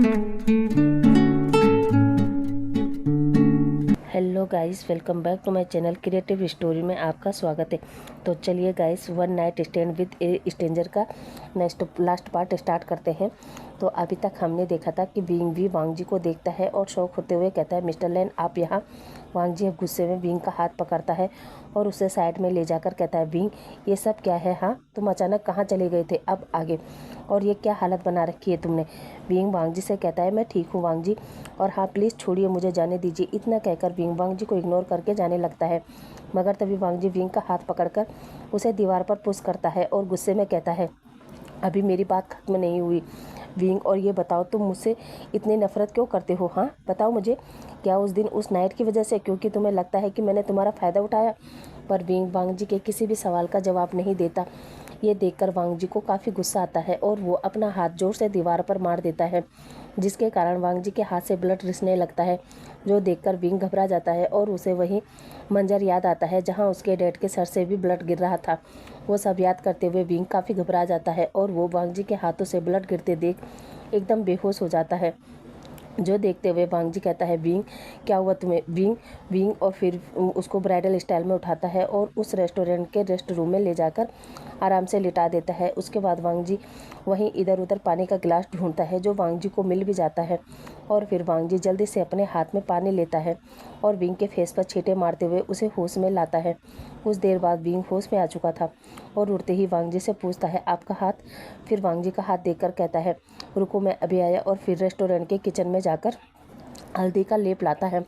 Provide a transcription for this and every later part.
Hello guys, welcome back to my channel creative story में आपका स्वागत है। तो चलिए guys, one night stand with a stranger का लास्ट पार्ट स्टार्ट करते हैं। तो अभी तक हमने देखा था कि विंग भी वांग जी को देखता है और शौक होते हुए कहता है, मिस्टर लैन आप यहाँ। वांग जी गुस्से में विंग का हाथ पकड़ता है और उसे साइड में ले जाकर कहता है, विंग ये सब क्या है? हाँ, तुम अचानक कहाँ चले गए थे? अब आगे, और ये क्या हालत बना रखी है तुमने? विंग वांग जी से कहता है, मैं ठीक हूँ वांग जी, और हाँ प्लीज़ छोड़िए, मुझे जाने दीजिए। इतना कहकर विंग वांग जी को इग्नोर करके जाने लगता है, मगर तभी वांग जी विंग का हाथ पकड़कर उसे दीवार पर पुश करता है और गुस्से में कहता है, अभी मेरी बात खत्म नहीं हुई विंग, और ये बताओ तुम मुझसे इतनी नफरत क्यों करते हो? हाँ बताओ मुझे, क्या उस दिन उस नाइट की वजह से, क्योंकि तुम्हें लगता है कि मैंने तुम्हारा फ़ायदा उठाया? पर विंग वांग जी के किसी भी सवाल का जवाब नहीं देता। ये देखकर वांग जी को काफ़ी गुस्सा आता है और वो अपना हाथ जोर से दीवार पर मार देता है, जिसके कारण वांग जी के हाथ से ब्लड रिसने लगता है, जो देखकर विंग घबरा जाता है और उसे वही मंजर याद आता है जहां उसके डैड के सर से भी ब्लड गिर रहा था। वो सब याद करते हुए विंग काफ़ी घबरा जाता है और वो वांग जी के हाथों से ब्लड गिरते देख एकदम बेहोश हो जाता है, जो देखते हुए वांग जी कहता है, विंग क्या हुआ तुम्हें? विंग विंग और फिर उसको ब्राइडल स्टाइल में उठाता है और उस रेस्टोरेंट के रेस्ट रूम में ले जाकर आराम से लिटा देता है। उसके बाद वांग जी वहीं इधर उधर पानी का गिलास ढूंढता है, जो वांग जी को मिल भी जाता है, और फिर वांग जी जल्दी से अपने हाथ में पानी लेता है और विंग के फेस पर छींटे मारते हुए उसे होश में लाता है। कुछ देर बाद विंग होश में आ चुका था और उड़ते ही वांग जी से पूछता है, आपका हाथ? फिर वांग जी का हाथ देखकर कहता है, रुको मैं अभी आया, और फिर रेस्टोरेंट के किचन में जाकर हल्दी का लेप लाता है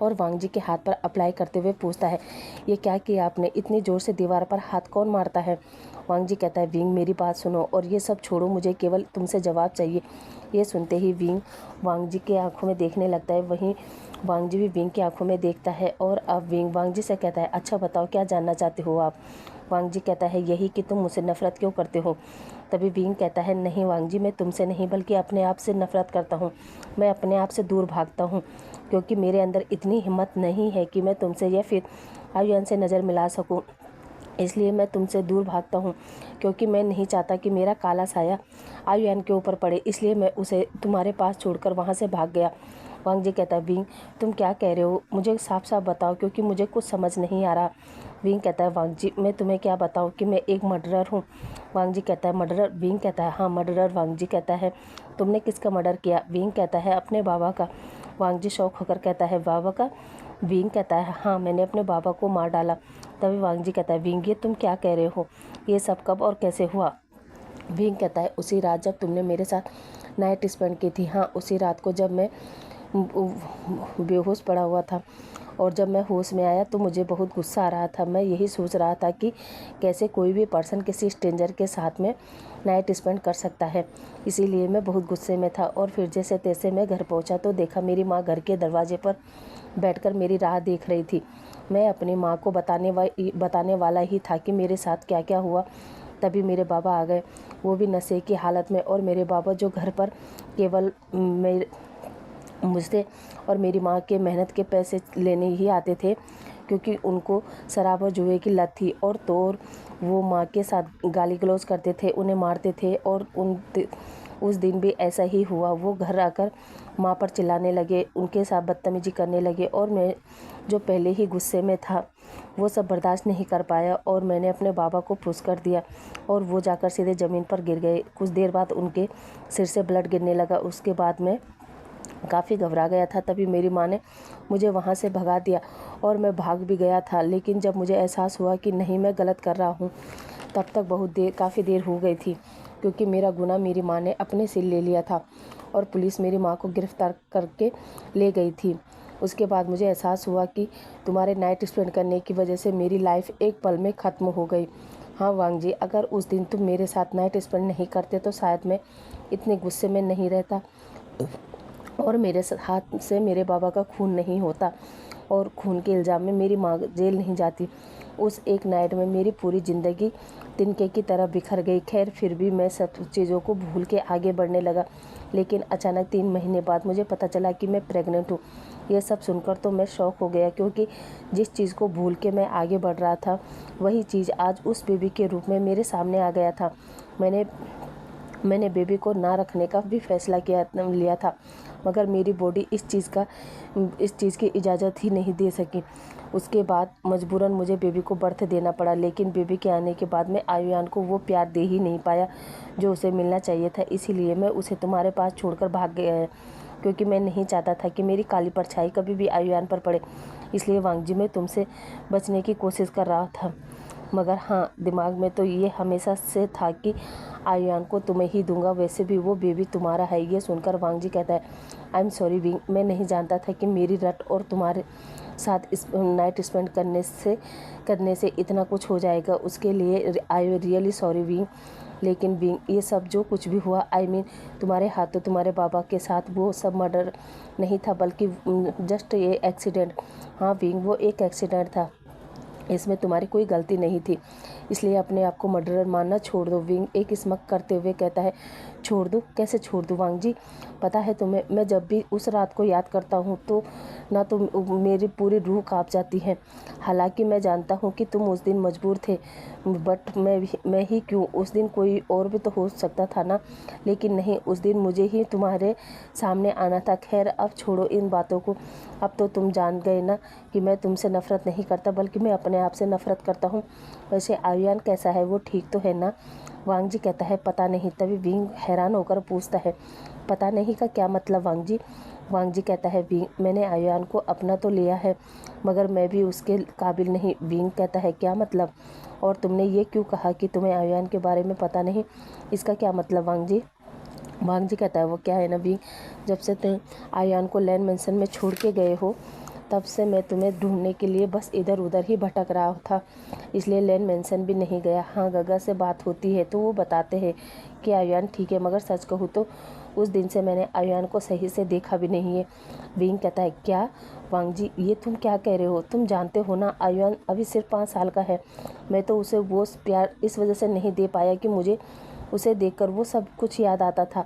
और वांग जी के हाथ पर अप्लाई करते हुए पूछता है, ये क्या किया आपने? इतनी ज़ोर से दीवार पर हाथ कौन मारता है? वांग जी कहता है, विंग मेरी बात सुनो और ये सब छोड़ो, मुझे केवल तुमसे जवाब चाहिए। ये सुनते ही विंग वांग जी के आंखों में देखने लगता है, वहीं वांग जी भी विंग की आंखों में देखता है और अब विंग वांग जी से कहता है, अच्छा बताओ क्या जानना चाहते हो आप? वांग जी कहता है, यही कि तुम मुझसे नफरत क्यों करते हो? तभी विंग कहता है, नहीं वांग जी, मैं तुमसे नहीं बल्कि अपने आप से नफरत करता हूँ। मैं अपने आप से दूर भागता हूँ क्योंकि मेरे अंदर इतनी हिम्मत नहीं है कि मैं तुमसे या फिर आयुन से नज़र मिला सकूँ। इसलिए मैं तुमसे दूर भागता हूँ क्योंकि मैं नहीं चाहता कि मेरा काला साया आयुन के ऊपर पड़े, इसलिए मैं उसे तुम्हारे पास छोड़कर वहाँ से भाग गया। वांग जी कहता है, विंग तुम क्या कह रहे हो? मुझे साफ साफ बताओ क्योंकि मुझे कुछ समझ नहीं आ रहा। विंग कहता है, वांग जी मैं तुम्हें क्या बताऊं कि मैं एक मर्डरर हूं। वांग जी कहता है, मर्डरर? विंग कहता है, हाँ मर्डरर। वांग जी कहता है, तुमने किसका मर्डर किया? विंग कहता है, अपने बाबा का। वांग जी शौक होकर कहता है, बाबा का? विंग कहता है, हाँ मैंने अपने बाबा को मार डाला। तभी वांग जी कहता है, विंग ये तुम क्या कह रहे हो? ये सब कब और कैसे हुआ? विंग कहता है, उसी रात जब तुमने मेरे साथ नाइट स्पेंड की थी। हाँ उसी रात को जब मैं बेहोश पड़ा हुआ था और जब मैं होश में आया तो मुझे बहुत गुस्सा आ रहा था। मैं यही सोच रहा था कि कैसे कोई भी पर्सन किसी स्ट्रेंजर के साथ में नाइट स्पेंड कर सकता है, इसीलिए मैं बहुत गुस्से में था। और फिर जैसे तैसे मैं घर पहुंचा तो देखा मेरी माँ घर के दरवाजे पर बैठकर मेरी राह देख रही थी। मैं अपनी माँ को बताने वाला ही था कि मेरे साथ क्या क्या हुआ। तभी मेरे बाबा आ गए, वो भी नशे की हालत में। और मेरे बाबा जो घर पर केवल मुझसे और मेरी माँ के मेहनत के पैसे लेने ही आते थे, क्योंकि उनको शराब और जुए की लत थी। और तो वो माँ के साथ गाली गलौज करते थे, उन्हें मारते थे। और उस दिन भी ऐसा ही हुआ। वो घर आकर माँ पर चिल्लाने लगे, उनके साथ बदतमीजी करने लगे, और मैं जो पहले ही गुस्से में था वो सब बर्दाश्त नहीं कर पाया और मैंने अपने बाबा को पुश कर दिया और वो जाकर सीधे ज़मीन पर गिर गए। कुछ देर बाद उनके सिर से ब्लड गिरने लगा। उसके बाद मैं काफ़ी घबरा गया था। तभी मेरी माँ ने मुझे वहाँ से भगा दिया और मैं भाग भी गया था। लेकिन जब मुझे एहसास हुआ कि नहीं मैं गलत कर रहा हूँ, तब तक काफ़ी देर हो गई थी, क्योंकि मेरा गुनाह मेरी माँ ने अपने सिर ले लिया था और पुलिस मेरी माँ को गिरफ्तार करके ले गई थी। उसके बाद मुझे एहसास हुआ कि तुम्हारे नाइट स्पेंड करने की वजह से मेरी लाइफ एक पल में ख़त्म हो गई। हाँ वांग जी, अगर उस दिन तुम मेरे साथ नाइट स्पेंड नहीं करते तो शायद मैं इतने गुस्से में नहीं रहता और मेरे हाथ से मेरे बाबा का खून नहीं होता और खून के इल्ज़ाम में मेरी माँ जेल नहीं जाती। उस एक नाइट में मेरी पूरी ज़िंदगी तिनके की तरह बिखर गई। खैर फिर भी मैं सब चीज़ों को भूल के आगे बढ़ने लगा। लेकिन अचानक 3 महीने बाद मुझे पता चला कि मैं प्रेग्नेंट हूँ। ये सब सुनकर तो मैं शॉक हो गया, क्योंकि जिस चीज़ को भूल के मैं आगे बढ़ रहा था वही चीज़ आज उस बेबी के रूप में मेरे सामने आ गया था। मैंने मैंने बेबी को ना रखने का भी फैसला लिया था, मगर मेरी बॉडी इस चीज़ की इजाज़त ही नहीं दे सकी। उसके बाद मजबूरन मुझे बेबी को बर्थ देना पड़ा, लेकिन बेबी के आने के बाद मैं आयुयान को वो प्यार दे ही नहीं पाया जो उसे मिलना चाहिए था। इसीलिए मैं उसे तुम्हारे पास छोड़कर भाग गया है, क्योंकि मैं नहीं चाहता था कि मेरी काली परछाई कभी भी आयुयान पर पड़े। इसलिए वांगजी मैं तुमसे बचने की कोशिश कर रहा था, मगर हाँ, दिमाग में तो ये हमेशा से था कि आयुयान को तुम्हें ही दूंगा, वैसे भी वो बेबी तुम्हारा है। ये सुनकर वांगजी कहता है, आई एम सॉरी विंग, मैं नहीं जानता था कि मेरी रट और तुम्हारे साथ इस नाइट स्पेंड करने से इतना कुछ हो जाएगा। उसके लिए आई रियली सॉरी विंग। लेकिन विंग, ये सब जो कुछ भी हुआ, आई मीन तुम्हारे हाथों तुम्हारे बाबा के साथ, वो सब मर्डर नहीं था, बल्कि जस्ट ये एक्सीडेंट। हाँ विंग, वो एक एक्सीडेंट था, इसमें तुम्हारी कोई गलती नहीं थी, इसलिए अपने आप को मर्डरर मानना छोड़ दो। विंग एक स्मक करते हुए कहता है, छोड़ दूँ? कैसे छोड़ दूँ वांगजी? पता है तुम्हें, मैं जब भी उस रात को याद करता हूँ तो ना तो मेरी पूरी रूह कांप जाती है। हालांकि मैं जानता हूँ कि तुम उस दिन मजबूर थे, बट मैं ही क्यों? उस दिन कोई और भी तो हो सकता था ना। लेकिन नहीं, उस दिन मुझे ही तुम्हारे सामने आना था। खैर अब छोड़ो इन बातों को। अब तो तुम जान गए ना कि मैं तुमसे नफ़रत नहीं करता, बल्कि मैं अपने आप से नफ़रत करता हूँ। वैसे आयुयान कैसा है? वो ठीक तो है ना? वांगजी कहता है, पता नहीं। तभी विंग हैरान होकर पूछता है, पता नहीं का क्या मतलब वांगजी? वांगजी कहता है, विंग, मैंने आयुयान को अपना तो लिया है, मगर मैं भी उसके काबिल नहीं। विंग कहता है, क्या मतलब? और तुमने ये क्यों कहा कि तुम्हें आयुयान के बारे में पता नहीं? इसका क्या मतलब वांगजी? वांगजी कहता है, वो क्या है ना विंग, जब से तुम आयुयान को लैंड मेंशन में छोड़ के गए हो, तब से मैं तुम्हें ढूंढने के लिए बस इधर उधर ही भटक रहा था, इसलिए लैंड मेंशन भी नहीं गया। हाँ, गगा से बात होती है तो वो बताते हैं कि आयुयान ठीक है, मगर सच कहूँ तो उस दिन से मैंने आयुयान को सही से देखा भी नहीं है। विंग कहता है, क्या? वांगजी, ये तुम क्या कह रहे हो? तुम जानते हो ना, आयुयान अभी सिर्फ 5 साल का है। मैं तो उसे वो प्यार इस वजह से नहीं दे पाया कि मुझे उसे देखकर वो सब कुछ याद आता था,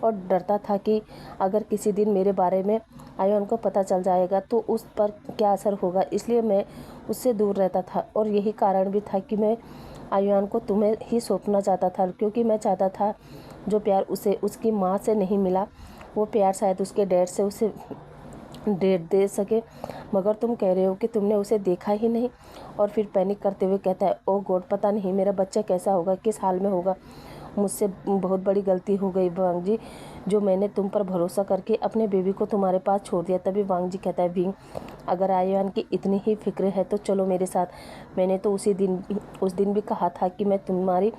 और डरता था कि अगर किसी दिन मेरे बारे में आयुयान को पता चल जाएगा तो उस पर क्या असर होगा, इसलिए मैं उससे दूर रहता था। और यही कारण भी था कि मैं आयुयान को तुम्हें ही सौंपना चाहता था, क्योंकि मैं चाहता था जो प्यार उसे उसकी माँ से नहीं मिला, वो प्यार शायद उसके डैड से उसे दे सके। मगर तुम कह रहे हो कि तुमने उसे देखा ही नहीं। और फिर पैनिक करते हुए कहता है, ओ गॉड, पता नहीं मेरा बच्चा कैसा होगा, किस हाल में होगा। मुझसे बहुत बड़ी गलती हो गई वांगजी, जो मैंने तुम पर भरोसा करके अपने बेबी को तुम्हारे पास छोड़ दिया। तभी वांगजी कहता है, विंग, अगर आयुयान की इतनी ही फिक्र है तो चलो मेरे साथ। मैंने तो उस दिन भी कहा था कि मैं तुम्हारी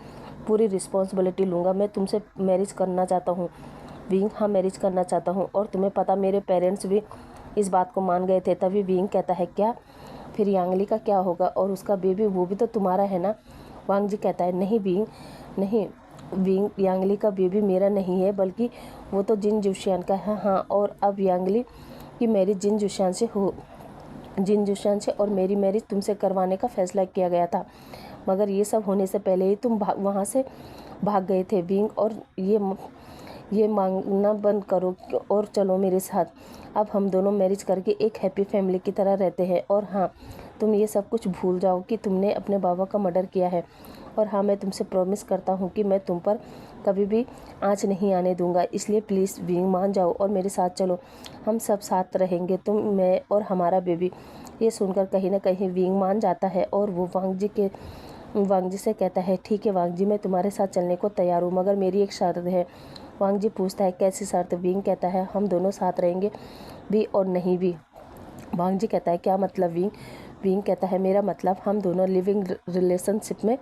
पूरी रिस्पॉन्सिबिलिटी लूँगा। मैं तुमसे मैरिज करना चाहता हूँ विंग। हाँ, मैरिज करना चाहता हूँ, और तुम्हें पता मेरे पेरेंट्स भी इस बात को मान गए थे। तभी विंग कहता है, क्या? फिर यांगली का क्या होगा? और उसका बेबी, वो भी तो तुम्हारा है ना? वांगजी कहता है, नहीं विंग, नहीं विंग, यांगली का बेबी मेरा नहीं है, बल्कि वो तो जिन जुशियान का है। हाँ, और अब यांगली की मैरिज जिन जुशियान से और मेरी मैरिज तुमसे करवाने का फैसला किया गया था, मगर ये सब होने से पहले ही तुम वहाँ से भाग गए थे विंग। और ये मांगना बंद करो और चलो मेरे साथ। अब हम दोनों मैरिज करके एक हैप्पी फैमिली की तरह रहते हैं। और हाँ, तुम ये सब कुछ भूल जाओ कि तुमने अपने बाबा का मर्डर किया है। और हाँ, मैं तुमसे प्रॉमिस करता हूँ कि मैं तुम पर कभी भी आँच नहीं आने दूंगा। इसलिए प्लीज़ विंग, मान जाओ और मेरे साथ चलो। हम सब साथ रहेंगे, तुम, मैं और हमारा बेबी। ये सुनकर कहीं ना कहीं विंग मान जाता है, और वो वांगजी से कहता है, ठीक है वांगजी, मैं तुम्हारे साथ चलने को तैयार हूँ, मगर मेरी एक शर्त है। वांगजी पूछता है, कैसी शर्त? विंग कहता है, हम दोनों साथ रहेंगे भी और नहीं भी। वांगजी कहता है, क्या मतलब विंग? विंग कहता है, मेरा मतलब हम दोनों लिविंग रिलेशनशिप में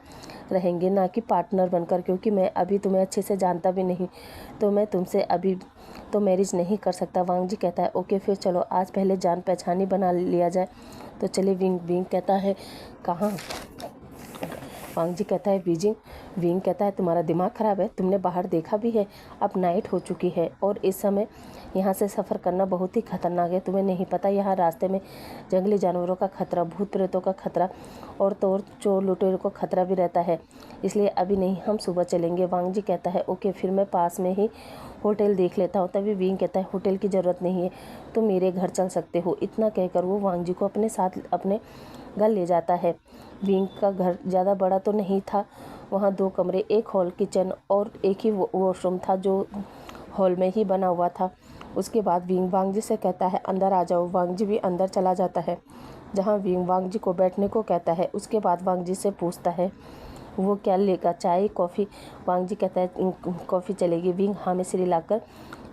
रहेंगे, ना कि पार्टनर बनकर, क्योंकि मैं अभी तुम्हें अच्छे से जानता भी नहीं, तो मैं तुमसे अभी तो मैरिज नहीं कर सकता। वांगजी कहता है, ओके फिर चलो, आज पहले जान पहचान ही बना लिया जाए। तो चलिए विंग कहता है, कहाँ? वांगजी कहता है, बीजिंग। विंग कहता है, तुम्हारा दिमाग ख़राब है? तुमने बाहर देखा भी है, अब नाइट हो चुकी है, और इस समय यहाँ से सफ़र करना बहुत ही खतरनाक है। तुम्हें नहीं पता यहाँ रास्ते में जंगली जानवरों का खतरा, भूत प्रेतों का खतरा, और तो चोर लुटेरों को खतरा भी रहता है, इसलिए अभी नहीं, हम सुबह चलेंगे। वांगजी कहता है, ओके फिर मैं पास में ही होटल देख लेता हूँ। तभी विंग कहता है, होटल की ज़रूरत नहीं है, तुम मेरे घर चल सकते हो। इतना कहकर वो वांगजी को अपने साथ अपने घर ले जाता है। विंग का घर ज़्यादा बड़ा तो नहीं था, वहाँ 2 कमरे, एक हॉल किचन और एक ही वॉशरूम था जो हॉल में ही बना हुआ था। उसके बाद विंग वांग जी से कहता है अंदर आ जाओ। वांग जी भी अंदर चला जाता है जहाँ विंग वांग जी को बैठने को कहता है। उसके बाद वांग जी से पूछता है वो क्या लेगा, चाय कॉफ़ी। वांग जी कहता है कॉफ़ी चलेगी। विंग हाँ में सिर हिलाकर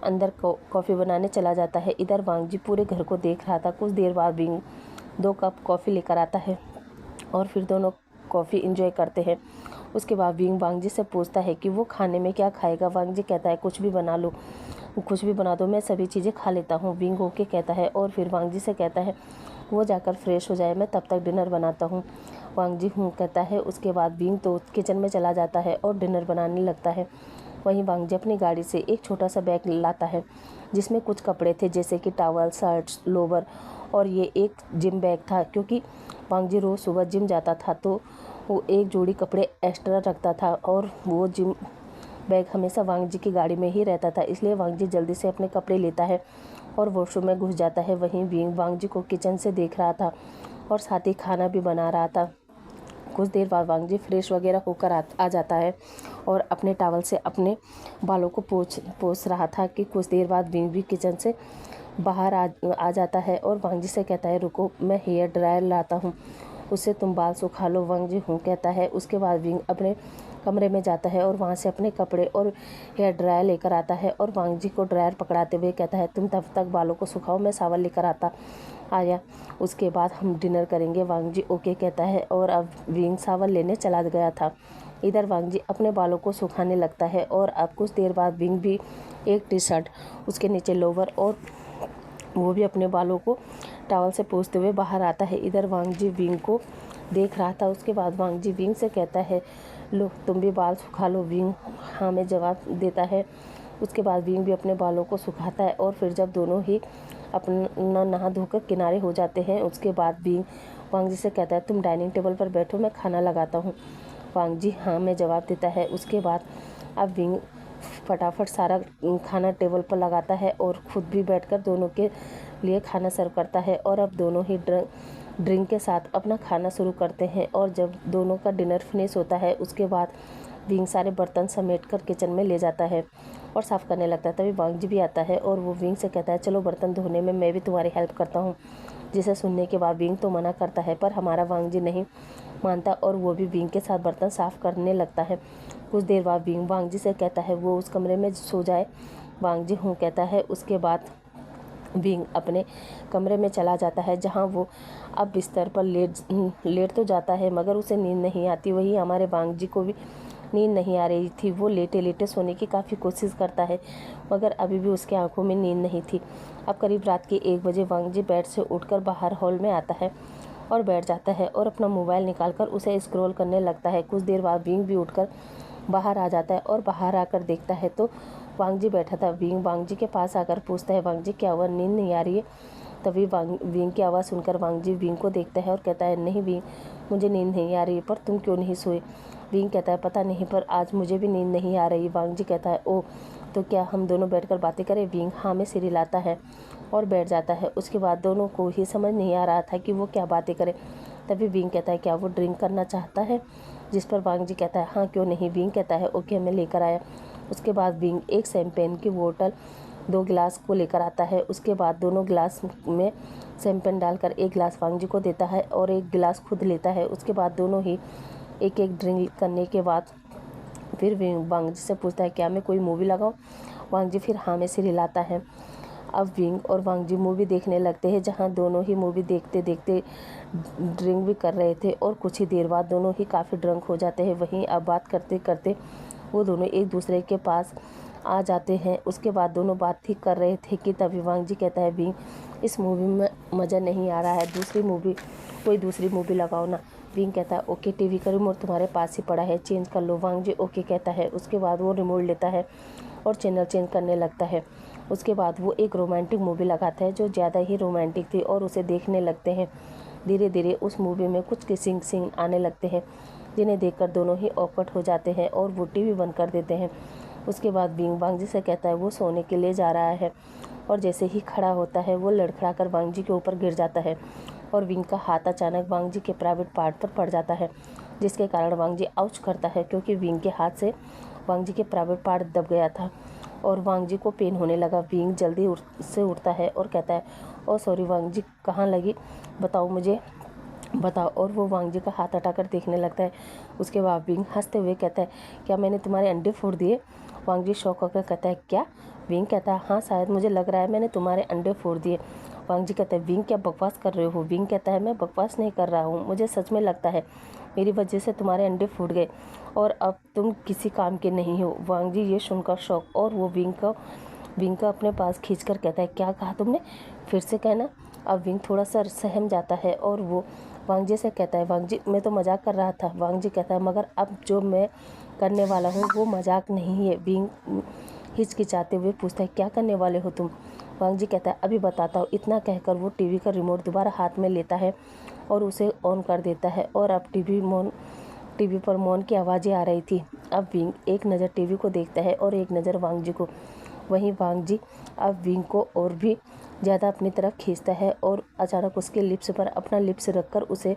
अंदर कॉफ़ी बनाने चला जाता है। इधर वांग जी पूरे घर को देख रहा था। कुछ देर बाद विंग 2 कप कॉफ़ी लेकर आता है और फिर दोनों कॉफ़ी इंजॉय करते हैं। उसके बाद विंग वांग जी से पूछता है कि वो खाने में क्या खाएगा। वांग जी कहता है कुछ भी बना लो, कुछ भी बना दो, मैं सभी चीज़ें खा लेता हूँ। विंग ओके कहता है और फिर वांग जी से कहता है वो जाकर फ्रेश हो जाए, मैं तब तक डिनर बनाता हूँ। वांग जी कहता है। उसके बाद विंग तो किचन में चला जाता है और डिनर बनाने लगता है। वहीं वांग जी अपनी गाड़ी से एक छोटा सा बैग लाता है जिसमें कुछ कपड़े थे जैसे कि टॉवल, शर्ट्स, लोवर, और ये एक जिम बैग था क्योंकि वांग जी रोज़ सुबह जिम जाता था तो वो एक जोड़ी कपड़े एक्स्ट्रा रखता था और वो जिम बैग हमेशा वांग जी की गाड़ी में ही रहता था। इसलिए वांग जी जल्दी से अपने कपड़े लेता है और वॉशरूम में घुस जाता है। वहीं विंग वांग जी को किचन से देख रहा था और साथ ही खाना भी बना रहा था। कुछ देर बाद वांग जी फ्रेश वगैरह होकर आ जाता है और अपने टॉवल से अपने बालों को पोंछ रहा था कि कुछ देर बाद विंग भी किचन से बाहर आ जाता है और वांग जी से कहता है रुको, मैं हेयर ड्रायर लाता हूँ, उससे तुम बाल सुखा लो। वांग जी कहता है। उसके बाद विंग अपने कमरे में जाता है और वहाँ से अपने कपड़े और हेयर ड्रायर लेकर आता है और वांग जी को ड्रायर पकड़ाते हुए कहता है तुम तब तक बालों को सुखाओ, मैं सावन लेकर आया, उसके बाद हम डिनर करेंगे। वांग जी ओके कहता है और अब विंग सावन लेने चला गया था। इधर वांग जी अपने बालों को सुखाने लगता है और अब कुछ देर बाद विंग भी एक टी शर्ट, उसके नीचे लोवर और वो भी अपने बालों को टॉवल से पोंछते हुए बाहर आता है। इधर वांग जी विंग को देख रहा था। उसके बाद वांग जी विंग से कहता है लो तुम भी बाल सुखा लो। विंग हाँ में जवाब देता है। उसके बाद विंग भी अपने बालों को सुखाता है और फिर जब दोनों ही अपना नहा धोकर किनारे हो जाते हैं उसके बाद विंग वांग जी से कहता है तुम डाइनिंग टेबल पर बैठो, मैं खाना लगाता हूँ। वांग जी हाँ में जवाब देता है। उसके बाद अब विंग फटाफट सारा खाना टेबल पर लगाता है और खुद भी बैठकर दोनों के लिए खाना सर्व करता है और अब दोनों ही ड्रिंक के साथ अपना खाना शुरू करते हैं। और जब दोनों का डिनर फिनिश होता है उसके बाद विंग सारे बर्तन समेट कर किचन में ले जाता है और साफ़ करने लगता है। तभी वांग जी भी आता है और वो विंग से कहता है चलो बर्तन धोने में मैं भी तुम्हारी हेल्प करता हूँ। जिसे सुनने के बाद विंग तो मना करता है पर हमारा वांग जी नहीं मानता और वो भी विंग के साथ बर्तन साफ़ करने लगता है। कुछ देर बाद विंग वांग जी से कहता है वो उस कमरे में सो जाए। वांग जी हूँ कहता है। उसके बाद विंग अपने कमरे में चला जाता है जहाँ वो अब बिस्तर पर लेट तो जाता है मगर उसे नींद नहीं आती। वही हमारे वांग जी को भी नींद नहीं आ रही थी। वो लेटे लेटे सोने की काफ़ी कोशिश करता है मगर अभी भी उसकी आंखों में नींद नहीं थी। अब करीब रात के 1 बजे वांग जी बेड से उठकर बाहर हॉल में आता है और बैठ जाता है और अपना मोबाइल निकालकर उसे स्क्रॉल करने लगता है। कुछ देर बाद विंग भी उठकर बाहर आ जाता है और बाहर आकर देखता है तो वांग जी बैठा था। विंग वांग जी के पास आकर पूछता है वांग जी क्या हुआ, नींद नहीं आ रही है। तभी विंग की आवाज़ सुनकर वांग जी विंग को देखता है और कहता है नहीं विंग, मुझे नींद नहीं आ रही है, पर तुम क्यों नहीं सोए। विंग कहता है पता नहीं पर आज मुझे भी नींद नहीं आ रही। वांग जी कहता है ओह तो क्या हम दोनों बैठकर बातें करें। विंग हाँ में सिर हिलाता है और बैठ जाता है। उसके बाद दोनों को ही समझ नहीं आ रहा था कि वो क्या बातें करें। तभी विंग कहता है क्या वो ड्रिंक करना चाहता है, जिस पर वांग जी कहता है हाँ क्यों नहीं। विंग कहता है ओके मैं लेकर आया। उसके बाद विंग एक शैम्पेन की बोतल 2 गिलास को लेकर आता है। उसके बाद दोनों गिलास में शैम्पेन डालकर एक गिलास वांग जी को देता है और एक गिलास खुद लेता है। उसके बाद दोनों ही एक एक ड्रिंक करने के बाद फिर वांग जी से पूछता है क्या मैं कोई मूवी लगाऊं। वांग जी फिर हाँ में सिर हिलाता है। अब विंग और वांग जी मूवी देखने लगते हैं जहां दोनों ही मूवी देखते देखते ड्रिंक भी कर रहे थे और कुछ ही देर बाद दोनों ही काफ़ी ड्रंक हो जाते हैं। वहीं अब बात करते करते वो दोनों एक दूसरे के पास आ जाते हैं। उसके बाद दोनों बात ही कर रहे थे कि तभी वांग जी कहता है विंग इस मूवी में मज़ा नहीं आ रहा है, कोई दूसरी मूवी लगाओ ना। विंग कहता है ओके टीवी का रिमोट तुम्हारे पास ही पड़ा है, चेंज कर लो। वांग जी ओके कहता है। उसके बाद वो रिमोट लेता है और चैनल चेंज करने लगता है। उसके बाद वो एक रोमांटिक मूवी लगाता है जो ज़्यादा ही रोमांटिक थी और उसे देखने लगते हैं। धीरे धीरे उस मूवी में कुछ किसिंग सीन आने लगते हैं जिन्हें देखकर दोनों ही ऑकवर्ड हो जाते हैं और वो टीवी बंद कर देते हैं। उसके बाद विंग वांग जी से कहता है वो सोने के लिए जा रहा है और जैसे ही खड़ा होता है वो लड़खड़ा कर वांग जी के ऊपर गिर जाता है और विंग का हाथ अचानक वांग जी के प्राइवेट पार्ट पर पड़ जाता है जिसके कारण वांग जी आउच करता है क्योंकि विंग के हाथ से वांग जी के प्राइवेट पार्ट दब गया था और वांग जी को पेन होने लगा। विंग जल्दी से उठता है और कहता है, ओ सॉरी वांग जी, कहाँ लगी, बताओ मुझे, बताओ। और वो वांग जी का हाथ हटाकर देखने लगता है। उसके बाद विंग हंसते हुए कहता है, क्या मैंने तुम्हारे अंडे फोड़ दिए? वांग जी शौक होकर कहता है, क्या? विंग कहता है, हाँ शायद मुझे लग रहा है मैंने तुम्हारे अंडे फोड़ दिए। वांग जी कहता है, विंग क्या बकवास कर रहे हो? विंग कहता है, मैं बकवास नहीं कर रहा हूँ, मुझे सच में लगता है मेरी वजह से तुम्हारे अंडे फूट गए और अब तुम किसी काम के नहीं हो। वांग जी ये सुनकर शौक और वो विंग का अपने पास खींचकर कहता है, क्या कहा तुमने, फिर से कहना। अब विंग थोड़ा सा सहम जाता है और वो वांग जी से कहता है, वांग जी मैं तो मजाक कर रहा था। वांग जी कहता है, मगर अब जो मैं करने वाला हूँ वो मजाक नहीं है। विंग हिचकिचाते हुए पूछता है, क्या करने वाले हो तुम? वांग जी कहता है, अभी बताता हूँ। इतना कहकर वो टीवी का रिमोट दोबारा हाथ में लेता है और उसे ऑन कर देता है और अब टीवी पर मौन की आवाज़ें आ रही थी। अब विंग एक नज़र टीवी को देखता है और एक नज़र वांग जी को। वहीं वांग जी अब विंग को और भी ज़्यादा अपनी तरफ खींचता है और अचानक उसके लिप्स पर अपना लिप्स रखकर उसे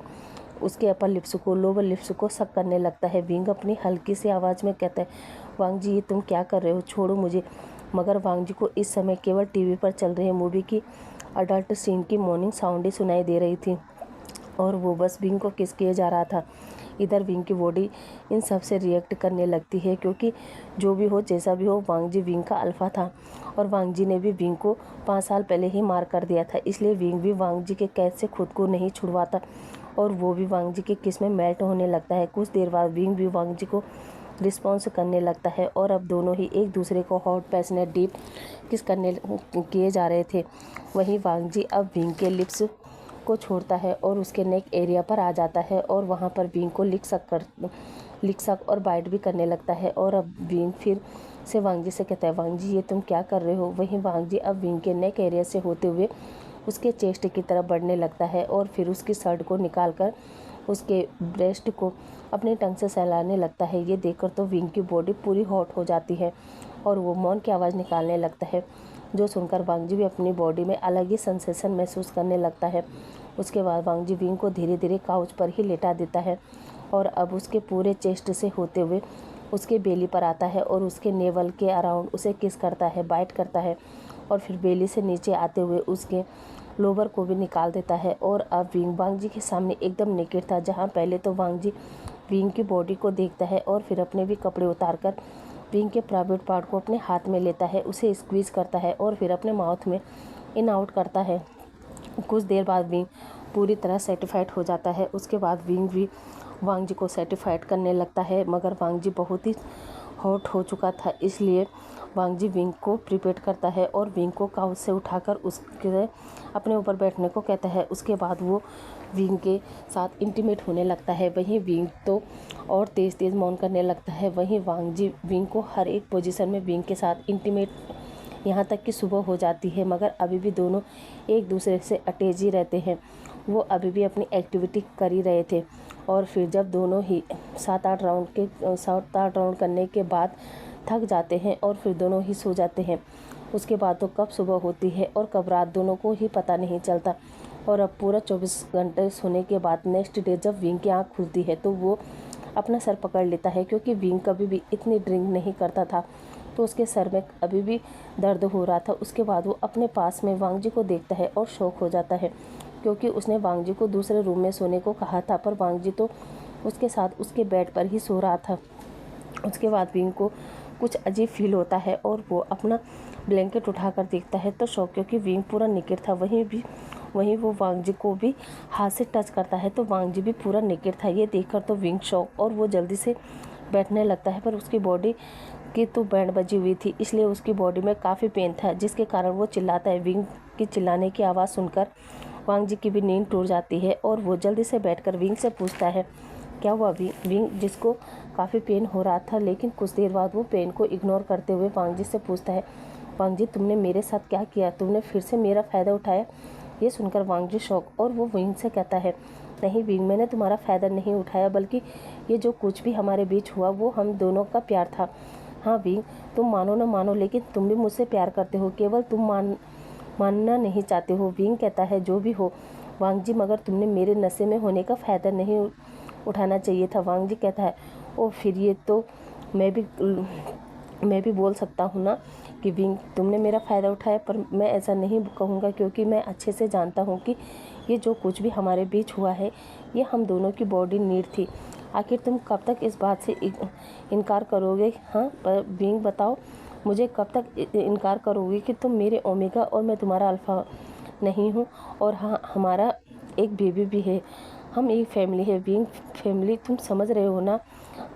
उसके अपर लिप्स को लोअर लिप्स को सक करने लगता है। विंग अपनी हल्की सी आवाज़ में कहता है, वांग जी ये तुम क्या कर रहे हो, छोड़ो मुझे। मगर वांग जी को इस समय केवल टीवी पर चल रहे मूवी की अडल्ट सीन की मॉर्निंग साउंड ही सुनाई दे रही थी और वो बस विंग को किस किए जा रहा था। इधर विंग की बॉडी इन सब से रिएक्ट करने लगती है क्योंकि जो भी हो जैसा भी हो वांग जी विंग का अल्फा था और वांग जी ने भी विंग को 5 साल पहले ही मार कर दिया था। इसलिए विंग भी वांग जी के कैद से खुद को नहीं छुड़वाता और वो भी वांग जी के किस में मेल्ट होने लगता है। कुछ देर बाद विंग भी वांग जी को रिस्पॉन्स करने लगता है और अब दोनों ही एक दूसरे को हॉट पैशनेट डीप किस करने किए जा रहे थे। वहीं वांग जी अब विंग के लिप्स को छोड़ता है और उसके नेक एरिया पर आ जाता है और वहाँ पर विंग को लिक सक और बाइट भी करने लगता है। और अब विंग फिर से वांग जी से कहता है, वांग जी ये तुम क्या कर रहे हो? वहीं वांग जी अब विंग के नेक एरिया से होते हुए उसके चेस्ट की तरफ बढ़ने लगता है और फिर उसकी शर्ट को निकाल कर उसके ब्रेस्ट को अपने टंग से सहलाने लगता है। ये देखकर तो विंग की बॉडी पूरी हॉट हो जाती है और वो मौन की आवाज़ निकालने लगता है, जो सुनकर वांग जी भी अपनी बॉडी में अलग ही सेंसेशन महसूस करने लगता है। उसके बाद वांग जी विंग को धीरे धीरे काउच पर ही लेटा देता है और अब उसके पूरे चेस्ट से होते हुए उसके बेली पर आता है और उसके नेवल के अराउंड उसे किस करता है, बाइट करता है और फिर बेली से नीचे आते हुए उसके लोवर को भी निकाल देता है। और अब विंग वांग जी के सामने एकदम नेकेड था, जहाँ पहले तो वांग जी विंग की बॉडी को देखता है और फिर अपने भी कपड़े उतारकर विंग के प्राइवेट पार्ट को अपने हाथ में लेता है, उसे स्क्वीज करता है और फिर अपने माउथ में इन आउट करता है। कुछ देर बाद विंग पूरी तरह सेटिस्फाइड हो जाता है। उसके बाद विंग भी वांग जी को सेटिस्फाइड करने लगता है, मगर वांग जी बहुत ही हॉट हो चुका था, इसलिए वांग जी विंग को प्रिपेयर करता है और विंग को काउच से उठाकर उसके अपने ऊपर बैठने को कहता है। उसके बाद वो विंग के साथ इंटीमेट होने लगता है। वहीं विंग तो और तेज़ तेज़ मौन करने लगता है। वहीं वांग जी विंग को हर एक पोजीशन में विंग के साथ इंटीमेट यहाँ तक कि सुबह हो जाती है, मगर अभी भी दोनों एक दूसरे से अटैच ही रहते हैं। वो अभी भी अपनी एक्टिविटी कर ही रहे थे और फिर जब दोनों ही 7-8 राउंड करने के बाद थक जाते हैं और फिर दोनों ही सो जाते हैं। उसके बाद तो कब सुबह होती है और कब रात दोनों को ही पता नहीं चलता। और अब पूरा 24 घंटे सोने के बाद नेक्स्ट डे जब विंग की आँख खुलती है तो वो अपना सर पकड़ लेता है, क्योंकि विंग कभी भी इतनी ड्रिंक नहीं करता था तो उसके सर में अभी भी दर्द हो रहा था। उसके बाद वो अपने पास में वांग जी को देखता है और शॉक हो जाता है, क्योंकि उसने वांग जी को दूसरे रूम में सोने को कहा था, पर वांग जी तो उसके साथ उसके बेड पर ही सो रहा था। उसके बाद विंग को कुछ अजीब फील होता है और वो अपना ब्लैंकेट उठाकर देखता है तो शॉक, क्योंकि विंग पूरा नेकेड था। वहीं वो वांग जी को भी हाथ से टच करता है तो वांग जी भी पूरा नेकेड था। ये देखकर तो विंग शॉक और वो जल्दी से बैठने लगता है, पर उसकी बॉडी की तो बैंड बजी हुई थी, इसलिए उसकी बॉडी में काफ़ी पेन था, जिसके कारण वो चिल्लाता है। विंग की चिल्लाने की आवाज़ सुनकर वांग जी की भी नींद टूट जाती है और वो जल्दी से बैठकर विंग से पूछता है, क्या हुआ? विंग जिसको काफ़ी पेन हो रहा था, लेकिन कुछ देर बाद वो पेन को इग्नोर करते हुए वांग जी से पूछता है, वांग जी तुमने मेरे साथ क्या किया? तुमने फिर से मेरा फ़ायदा उठाया? ये सुनकर वांग जी शॉक और वो विंग से कहता है, नहीं विंग, मैंने तुम्हारा फ़ायदा नहीं उठाया, बल्कि ये जो कुछ भी हमारे बीच हुआ वो हम दोनों का प्यार था। हाँ विंग, तुम मानो ना मानो, लेकिन तुम भी मुझसे प्यार करते हो, केवल तुम मानना नहीं चाहते हो। विंग कहता है, जो भी हो वांग जी, मगर तुमने मेरे नशे में होने का फ़ायदा नहीं उठाना चाहिए था। वांग जी कहता है ओ फिर ये तो मैं भी बोल सकता हूँ ना कि विंग तुमने मेरा फ़ायदा उठाया, पर मैं ऐसा नहीं कहूँगा क्योंकि मैं अच्छे से जानता हूँ कि ये जो कुछ भी हमारे बीच हुआ है ये हम दोनों की बॉडी नीड थी। आखिर तुम कब तक इस बात से इनकार करोगे? हाँ पर विंग बताओ, मुझे कब तक इनकार करोगे कि तुम मेरे ओमेगा और मैं तुम्हारा अल्फ़ा नहीं हूँ? और हाँ, हमारा एक बेबी भी है, हम एक फैमिली है। विंग फैमिली तुम समझ रहे हो ना?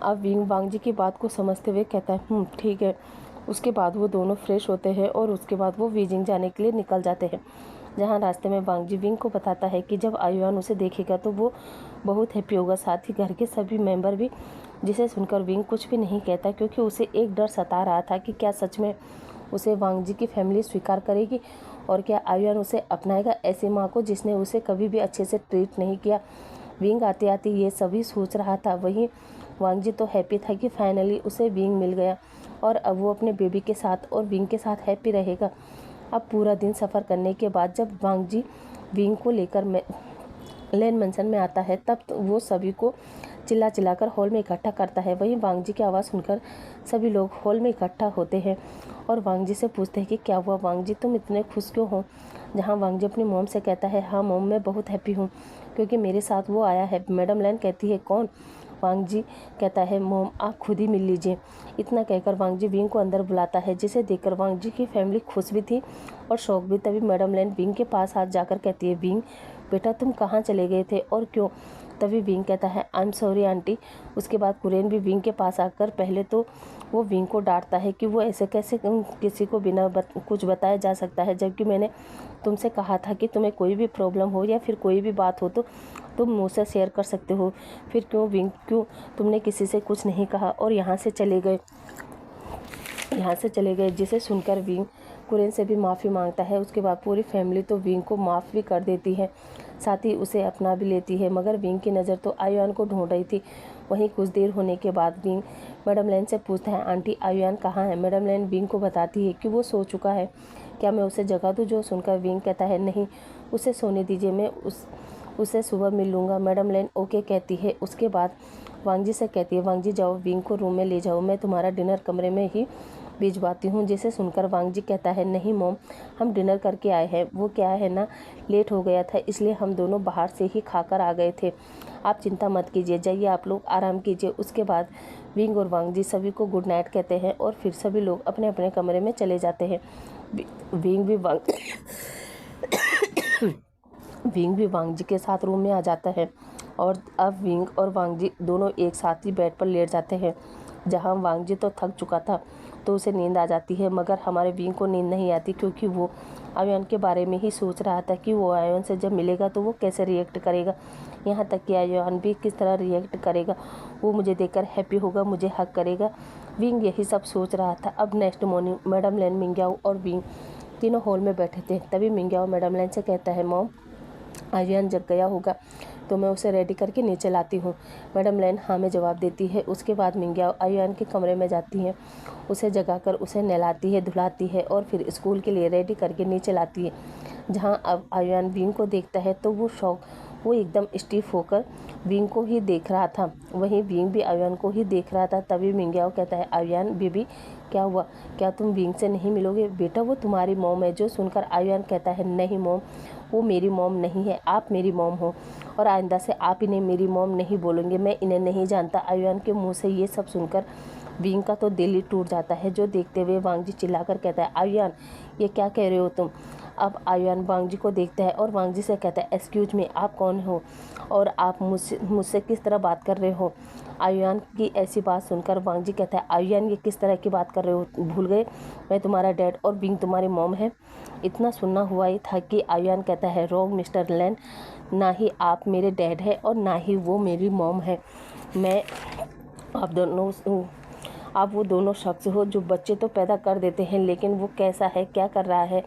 अब विंग वांग जी की बात को समझते हुए कहता है ठीक है। उसके बाद वो दोनों फ्रेश होते हैं और उसके बाद वो बीजिंग जाने के लिए निकल जाते हैं, जहाँ रास्ते में वांग जी विंग को बताता है कि जब आयुआन उसे देखेगा तो वो बहुत हैप्पी होगा, साथ ही घर के सभी मेंबर भी। जिसे सुनकर विंग कुछ भी नहीं कहता क्योंकि उसे एक डर सता रहा था कि क्या सच में उसे वांग जी की फैमिली स्वीकार करेगी और क्या आयुआन उसे अपनाएगा, ऐसी माँ को जिसने उसे कभी भी अच्छे से ट्रीट नहीं किया। विंग आते आते ये सभी सोच रहा था। वहीं वांग जी तो हैप्पी था कि फाइनली उसे विंग मिल गया और अब वो अपने बेबी के साथ और विंग के साथ हैप्पी रहेगा। अब पूरा दिन सफ़र करने के बाद जब वांग जी विंग को लेकर लेन मैंसन में आता है तब तो वो सभी को चिल्ला चिल्लाकर हॉल में इकट्ठा करता है। वहीं वांग जी की आवाज़ सुनकर सभी लोग हॉल में इकट्ठा होते हैं और वांग जी से पूछते हैं कि क्या हुआ वांग जी, तुम इतने खुश क्यों हो? जहाँ वांग जी अपनी मॉम से कहता है हाँ मॉम, मैं बहुत हैप्पी हूँ क्योंकि मेरे साथ वो आया है। मैडम लैन कहती है कौन? वांग जी कहता है मॉम, आप खुद ही मिल लीजिए। इतना कहकर वांग जी विंग को अंदर बुलाता है, जिसे देखकर वांग जी की फैमिली खुश भी थी और शौक भी। तभी मैडम लैन विंग के पास हाथ जाकर कहती है विंग बेटा तुम कहाँ चले गए थे और क्यों? तभी विंग कहता है आई एम सॉरी आंटी। उसके बाद कुरेन भी विंग के पास आकर पहले तो वो विंग को डांटता है कि वो ऐसे कैसे किसी को बिना कुछ बताया जा सकता है, जबकि मैंने तुमसे कहा था कि तुम्हें कोई भी प्रॉब्लम हो या फिर कोई भी बात हो तो तुम मुझसे शेयर कर सकते हो। फिर क्यों विंग, क्यों तुमने किसी से कुछ नहीं कहा और यहाँ से चले गए? जिसे सुनकर विंग कुरेन से भी माफ़ी मांगता है। उसके बाद पूरी फैमिली तो विंग को माफ़ भी कर देती है, साथ ही उसे अपना भी लेती है। मगर विंग की नज़र तो आयुआन को ढूंढ रही थी। वहीं कुछ देर होने के बाद विंग मैडम लैन से पूछता है आंटी आयुआन कहाँ है? मैडम लैन विंग को बताती है कि वो सो चुका है, क्या मैं उसे जगा दूँ? जो सुनकर विंग कहता है नहीं, उसे सोने दीजिए, मैं उसे सुबह मिल लूँगा। मैडम लैन ओके कहती है। उसके बाद वांग जी से कहती है वांग जी जाओ विंग को रूम में ले जाओ, मैं तुम्हारा डिनर कमरे में ही भिजवाती हूँ। जिसे सुनकर वांग जी कहता है नहीं मॉम, हम डिनर करके आए हैं, वो क्या है ना लेट हो गया था इसलिए हम दोनों बाहर से ही खाकर आ गए थे। आप चिंता मत कीजिए, जाइए आप लोग आराम कीजिए। उसके बाद विंग और वांग जी सभी को गुड नाइट कहते हैं और फिर सभी लोग अपने अपने कमरे में चले जाते हैं। विंग भी वांग जी के साथ रूम में आ जाता है और अब विंग और वांग जी दोनों एक साथ ही बेड पर लेट जाते हैं। जहां वांग जी तो थक चुका था तो उसे नींद आ जाती है, मगर हमारे विंग को नींद नहीं आती क्योंकि वो आयुआन के बारे में ही सोच रहा था कि वो आयुआन से जब मिलेगा तो वो कैसे रिएक्ट करेगा। यहाँ तक कि आयुआन भी किस तरह रिएक्ट करेगा, वो मुझे देखकर हैप्पी होगा, मुझे हक करेगा। विंग यही सब सोच रहा था। अब next morning madam Lan, Mingyao और विंग तीनों हॉल में बैठे थे। तभी मिंग्याओ मैडम लैन से कहता है मॉम, आयुआन जग गया होगा तो मैं उसे रेडी करके नीचे लाती हूँ। मैडम लैन हाँ में जवाब देती है। उसके बाद मिंग्याओ आयुआन के कमरे में जाती है, उसे जगाकर उसे नहलाती है, धुलाती है और फिर स्कूल के लिए रेडी करके नीचे लाती है। जहाँ अब आयुआन विंग को देखता है तो वो एकदम स्टिफ होकर विंग को ही देख रहा था। वहीं विंग भी आयुआन को ही देख रहा था। तभी मिंग्याओ कहता है आयुआन बेबी क्या हुआ, क्या तुम विंग से नहीं मिलोगे? बेटा वो तुम्हारी मॉम है। जो सुनकर आयुआन कहता है नहीं मॉम, वो मेरी मॉम नहीं है, आप मेरी मॉम हो और आइंदा से आप इन्हें मेरी मॉम नहीं बोलेंगे, मैं इन्हें नहीं जानता। आयुआन के मुंह से ये सब सुनकर विंग का तो दिल ही टूट जाता है। जो देखते हुए वांग जी चिल्लाकर कहता है आयुआन ये क्या कह रहे हो तुम? अब आयुआन वांग जी को देखता है और वांग जी से कहता है एक्सक्यूज मी, आप कौन हो और आप मुझसे किस तरह बात कर रहे हो? आयुआन की ऐसी बात सुनकर वांग जी कहता है आयुआन ये किस तरह की बात कर रहे हो, भूल गए मैं तुम्हारा डैड और विंग तुम्हारी मॉम है? इतना सुनना हुआ ही था कि आयुआन कहता है रॉन्ग मिस्टर लैन, ना ही आप मेरे डैड है और ना ही वो मेरी मॉम है। मैं आप वो दोनों शख्स हो जो बच्चे तो पैदा कर देते हैं लेकिन वो कैसा है, क्या कर रहा है,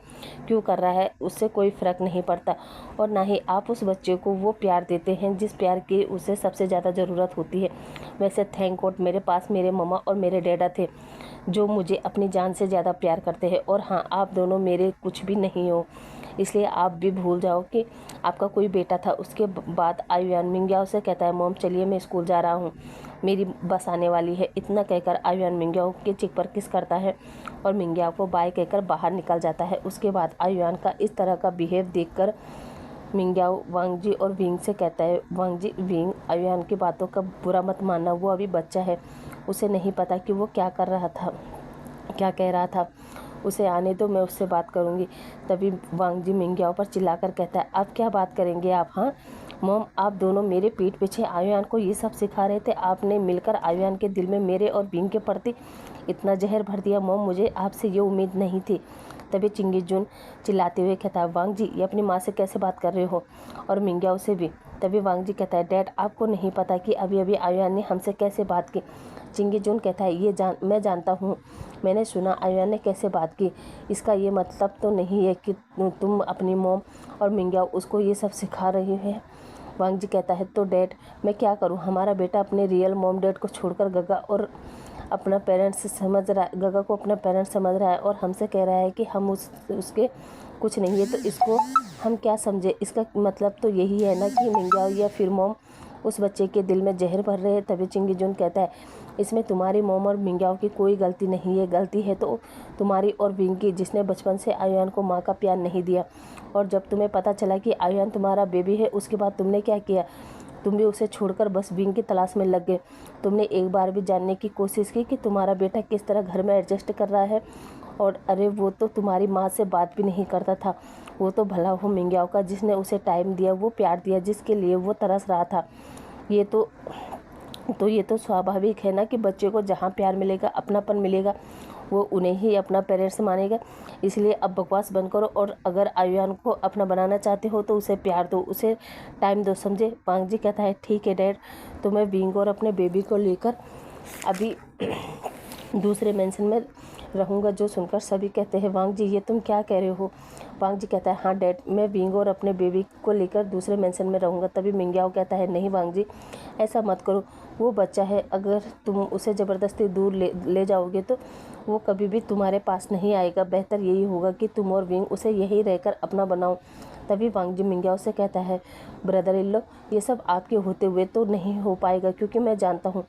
क्यों कर रहा है, उससे कोई फ़र्क नहीं पड़ता। और ना ही आप उस बच्चे को वो प्यार देते हैं जिस प्यार की उसे सबसे ज़्यादा ज़रूरत होती है। वैसे थैंक गॉड मेरे पास मेरे मम्मा और मेरे डैडा थे जो मुझे अपनी जान से ज़्यादा प्यार करते हैं। और हाँ, आप दोनों मेरे कुछ भी नहीं हो। इसलिए आप भी भूल जाओ कि आपका कोई बेटा था। उसके बाद आयुयान मिंग्याओ से कहता है मॉम चलिए मैं स्कूल जा रहा हूँ, मेरी बस आने वाली है। इतना कहकर आयुयान मिंग्याओ के चिक पर किस करता है और मिंग्याओ को बाय कहकर बाहर निकल जाता है। उसके बाद आयुयान का इस तरह का बिहेव देखकर मिंग्याओ वांगजी और विंग से कहता है वांगजी विंग आयुयान की बातों का बुरा मत मानना, वो अभी बच्चा है, उसे नहीं पता कि वो क्या कर रहा था, क्या कह रहा था, उसे आने दो, मैं उससे बात करूंगी। तभी वांगजी मिंग्याओ पर चिल्लाकर कहता है अब क्या बात करेंगे आप? हाँ मॉम, आप दोनों मेरे पीठ पीछे आयुयान को ये सब सिखा रहे थे, आपने मिलकर आयुयान के दिल में मेरे और विंग के प्रति इतना जहर भर दिया। मॉम मुझे आपसे ये उम्मीद नहीं थी। तभी चिंगीजुन चिल्लाते हुए कहता है वांगजी ये अपनी माँ से कैसे बात कर रहे हो, और मिंग्याओ से भी। तभी वांगजी कहता है डैड आपको नहीं पता कि अभी अभी आयुयान ने हमसे कैसे बात की। चिंगीजुन कहता है मैं जानता हूँ, मैंने सुना आयुयान ने कैसे बात की। इसका ये मतलब तो नहीं है कि तुम अपनी मॉम और मिंग्याओ उसको ये सब सिखा रही है। वांगजी कहता है तो डैड मैं क्या करूँ, हमारा बेटा अपने रियल मॉम डैड को छोड़कर गगा को अपना पेरेंट्स समझ रहा है और हमसे कह रहा है कि हम उसके कुछ नहीं है, तो इसको हम क्या समझे? इसका मतलब तो यही है ना कि मिंग्याओ या फिर मॉम उस बच्चे के दिल में जहर भर रहे हैं। तभी चिंगीजुन कहता है इसमें तुम्हारी मॉम और मिंग्याओ की कोई गलती नहीं है, गलती है तो तुम्हारी और विंग की, जिसने बचपन से आयुयान को माँ का प्यार नहीं दिया। और जब तुम्हें पता चला कि आयुयान तुम्हारा बेबी है, उसके बाद तुमने क्या किया? तुम भी उसे छोड़कर बस विंग की तलाश में लग गए। तुमने एक बार भी जानने की कोशिश की कि तुम्हारा बेटा किस तरह घर में एडजस्ट कर रहा है? और अरे वो तो तुम्हारी माँ से बात भी नहीं करता था, वो तो भला हो मिंग्याओ का, जिसने उसे टाइम दिया, वो प्यार दिया जिसके लिए वो तरस रहा था। ये तो स्वाभाविक है ना कि बच्चे को जहाँ प्यार मिलेगा, अपनापन मिलेगा, वो उन्हें ही अपना पेरेंट्स मानेगा। इसलिए अब बकवास बंद करो और अगर आयुयान को अपना बनाना चाहते हो तो उसे प्यार दो, उसे टाइम दो, समझे? वांगजी कहता है ठीक है डैड, तो मैं विंग और अपने बेबी को लेकर अभी दूसरे मेंशन में रहूँगा। जो सुनकर सभी कहते हैं वांगजी ये तुम क्या कह रहे हो? वांगजी कहता है हाँ डैड, मैं विंग और अपने बेबी को लेकर दूसरे मेंशन में रहूँगा। तभी मिंग्याओ कहता है नहीं वांगजी ऐसा मत करो, वो बच्चा है, अगर तुम उसे ज़बरदस्ती दूर ले जाओगे तो वो कभी भी तुम्हारे पास नहीं आएगा। बेहतर यही होगा कि तुम और विंग उसे यहीं रहकर अपना बनाओ। तभी वांगजी मिंग्याओ से कहता है ब्रदर इन लॉ ये सब आपके होते हुए तो नहीं हो पाएगा, क्योंकि मैं जानता हूँ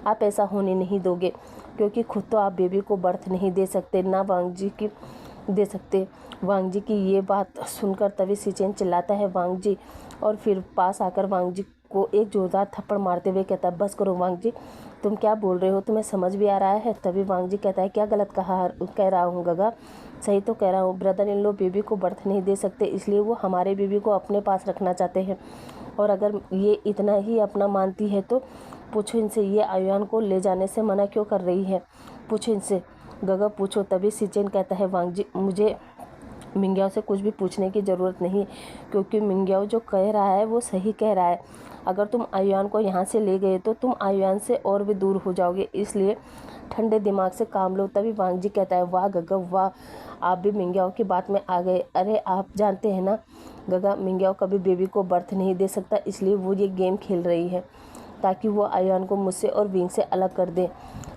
आप ऐसा होने नहीं दोगे, क्योंकि खुद तो आप बेबी को बर्थ नहीं दे सकते, ना वांगजी की दे सकते। वांगजी की ये बात सुनकर तभी सिचेन चिल्लाता है वांगजी, और फिर पास आकर वांगजी को एक जोरदार थप्पड़ मारते हुए कहता है बस करो वांगजी, तुम क्या बोल रहे हो, तुम्हें समझ भी आ रहा है? तभी वांगजी कहता है क्या गलत कह रहा हूँ गगा, सही तो कह रहा हूँ। ब्रदर इन लो बेबी को बर्थ नहीं दे सकते, इसलिए वो हमारे बेबी को अपने पास रखना चाहते हैं। और अगर ये इतना ही अपना मानती है तो पूछो इनसे, ये आयुयान को ले जाने से मना क्यों कर रही है? पूछो इनसे गगा, पूछो। तभी सिचेन कहता है वांगजी मुझे मिंग्याओ से कुछ भी पूछने की ज़रूरत नहीं, क्योंकि मिंग्याओ जो कह रहा है वो सही कह रहा है। अगर तुम आयुयान को यहाँ से ले गए तो तुम आयुयान से और भी दूर हो जाओगे, इसलिए ठंडे दिमाग से काम लो। तभी वांगजी कहता है वाह गगा वाह, आप भी मिंग्याओ की बात में आ गए। अरे आप जानते हैं ना गगा, मिंग्याओ कभी बेबी को बर्थ नहीं दे सकता, इसलिए वो ये गेम खेल रही है ताकि वो आयुयान को मुझसे और विंग से अलग कर दे।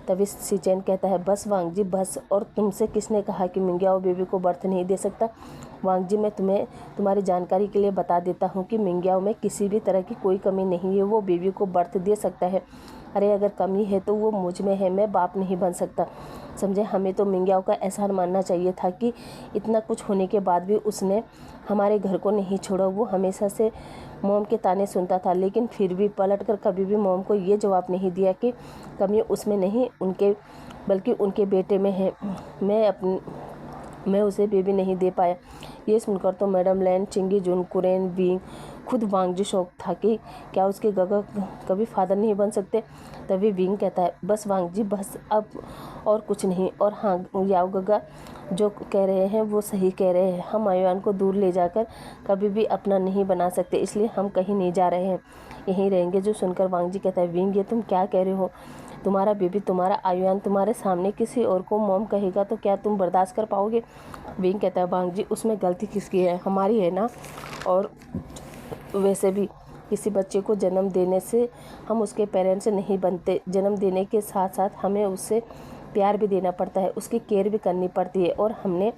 तभी सिचेन कहता है बस वांगजी बस, और तुमसे किसने कहा कि मिंग्याओ बेबी को बर्थ नहीं दे सकता? वांगजी मैं तुम्हें तुम्हारी जानकारी के लिए बता देता हूँ कि मिंग्याओ में किसी भी तरह की कोई कमी नहीं है, वो बेबी को बर्थ दे सकता है। अरे अगर कमी है तो वो मुझ में है, मैं बाप नहीं बन सकता, समझे? हमें तो मिंग्याओ का एहसान मानना चाहिए था कि इतना कुछ होने के बाद भी उसने हमारे घर को नहीं छोड़ा। वो हमेशा से मॉम के ताने सुनता था, लेकिन फिर भी पलटकर कभी भी मॉम को ये जवाब नहीं दिया कि कमी उसमें नहीं बल्कि उनके बेटे में है। मैं उसे बेबी नहीं दे पाया। ये सुनकर तो मैडम लैन, चिंगीजुन, कुरेन, विंग, खुद वांगजी शौक था कि क्या उसके गगा कभी फादर नहीं बन सकते। तभी विंग कहता है बस वांगजी बस, अब और कुछ नहीं। और हाँ याओ गगा जो कह रहे हैं वो सही कह रहे हैं, हम आयुयान को दूर ले जाकर कभी भी अपना नहीं बना सकते, इसलिए हम कहीं नहीं जा रहे हैं, यहीं रहेंगे। जो सुनकर वांगजी कहता है विंग ये तुम क्या कह रहे हो? तुम्हारा बेबी, तुम्हारा आयुयान तुम्हारे सामने किसी और को मॉम कहेगा तो क्या तुम बर्दाश्त कर पाओगे? विंग कहता है वांगजी उसमें गलती किसकी है? हमारी है ना। और वैसे भी किसी बच्चे को जन्म देने से हम उसके पेरेंट्स नहीं बनते, जन्म देने के साथ साथ हमें उससे प्यार भी देना पड़ता है, उसकी केयर भी करनी पड़ती है। और हमने